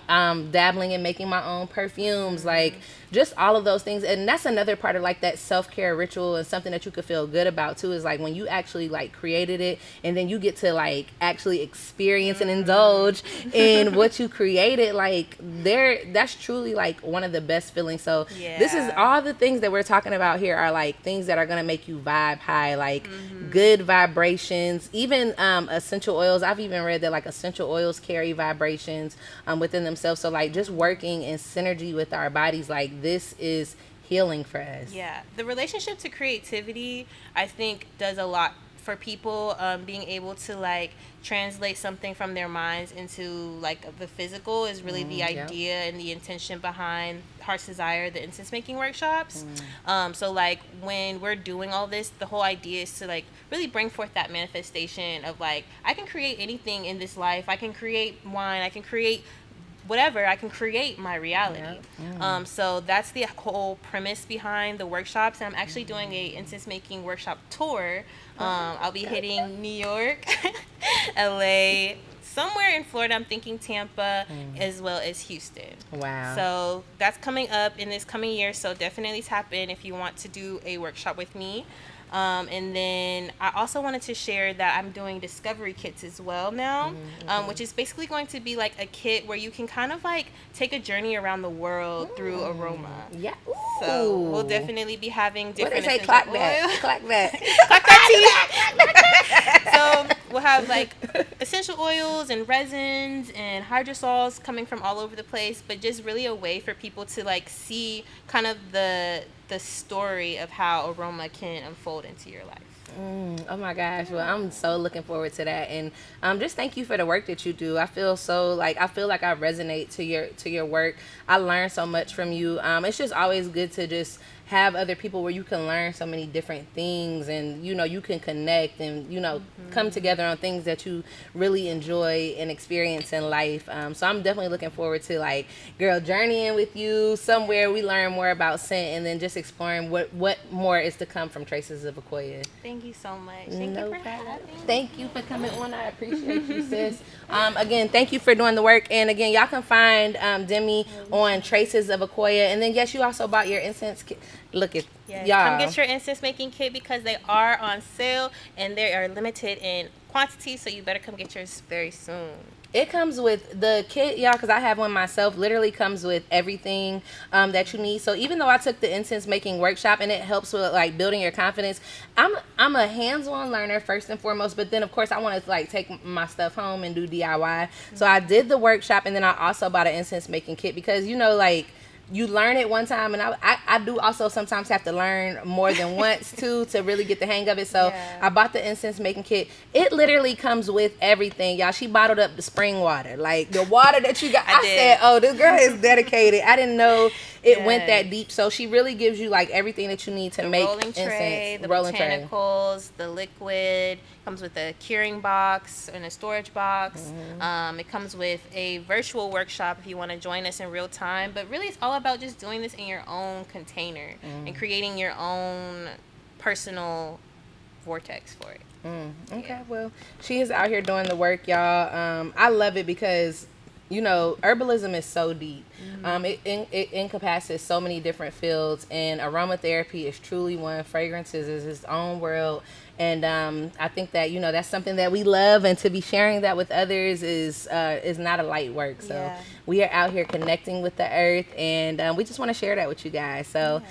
I'm dabbling in making my own perfumes, like just all of those things. And that's another part of like that self-care ritual, and something that you could feel good about too, is like when you actually like created it and then you get to like actually experience and indulge in what you created. Like that's truly like one of the best feelings. So this is all the things that we're talking about here are like things that are going to make you vibe high, like good vibrations, even essential oils. I've even read that like essential oils carry vibrations within themselves. So like just working in synergy with our bodies, like this is healing for us. Yeah, the relationship to creativity, I think, does a lot for people. Being able to like translate something from their minds into like the physical is really the idea and the intention behind Heart's Desire, the incense making workshops. So like when we're doing all this, the whole idea is to like really bring forth that manifestation of like, I can create anything in this life. I can create wine. I can create whatever. I can create my reality. So that's the whole premise behind the workshops. And I'm actually doing a incense making workshop tour. I'll be hitting New York, LA, somewhere in Florida. I'm thinking Tampa, as well as Houston. Wow. So that's coming up in this coming year. So definitely tap in if you want to do a workshop with me. And then I also wanted to share that I'm doing discovery kits as well now, which is basically going to be like a kit where you can kind of like take a journey around the world through aroma. Yeah. So we'll definitely be having different. What they say? Clock that. Clock that. Clock that tea. So we'll have like essential oils and resins and hydrosols coming from all over the place, but just really a way for people to like see kind of the story of how aroma can unfold into your life. Oh my gosh. Well, I'm so looking forward to that. And just thank you for the work that you do. I feel like I resonate to your work. I learn so much from you. It's just always good to just have other people where you can learn so many different things, and you can connect, and come together on things that you really enjoy and experience in life. So I'm definitely looking forward to, like, girl, journeying with you somewhere we learn more about scent, and then just exploring what more is to come from Traces of Akoya. Thank you so much. Thank No you for problem. having me. Thank you for coming on. I appreciate you, sis. Again, thank you for doing the work. And again, y'all can find Demi on Traces of Akoya. And then, yes, you also bought your incense kit. Look at Yes, y'all. come get your incense making kit because they are on sale and they are limited in quantity, so you better come get yours very soon. It comes with the kit, y'all, because I have one myself. Literally comes with everything that you need. So even though I took the incense making workshop and it helps with, like, building your confidence, I'm a hands-on learner first and foremost. But then, of course, I want to, like, take my stuff home and do DIY. So I did the workshop, and then I also bought an incense making kit because, like, you learn it one time, and I do also sometimes have to learn more than once too to really get the hang of it. So Yeah. I bought the incense making kit. It literally comes with everything, y'all. She bottled up the spring water, like the water that you got. I said, oh, this girl is dedicated. I didn't know it went that deep. So she really gives you, like, everything that you need to make rolling tray, incense. the Rolling tray. botanicals, the liquid. Comes with a curing box and a storage box. It comes with a virtual workshop if you want to join us in real time. But really, it's all about just doing this in your own container and creating your own personal vortex for it. Okay, Yeah. well, she is out here doing the work, y'all. I love it because, herbalism is so deep. It encompasses so many different fields, and aromatherapy is truly one. Fragrances is its own world. And I think that, that's something that we love, and to be sharing that with others is not a light work. So Yeah. we are out here connecting with the earth, and we just want to share that with you guys. So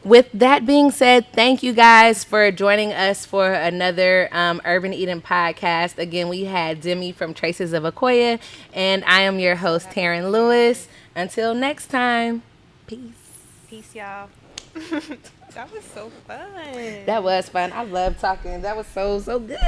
with that being said, thank you guys for joining us for another Urban Eden podcast. Again, we had Demi from Traces of Akoya, and I am your host, Taryn Lewis. Until next time, peace. Peace, y'all. That was so fun. That was fun. I love talking. That was so good.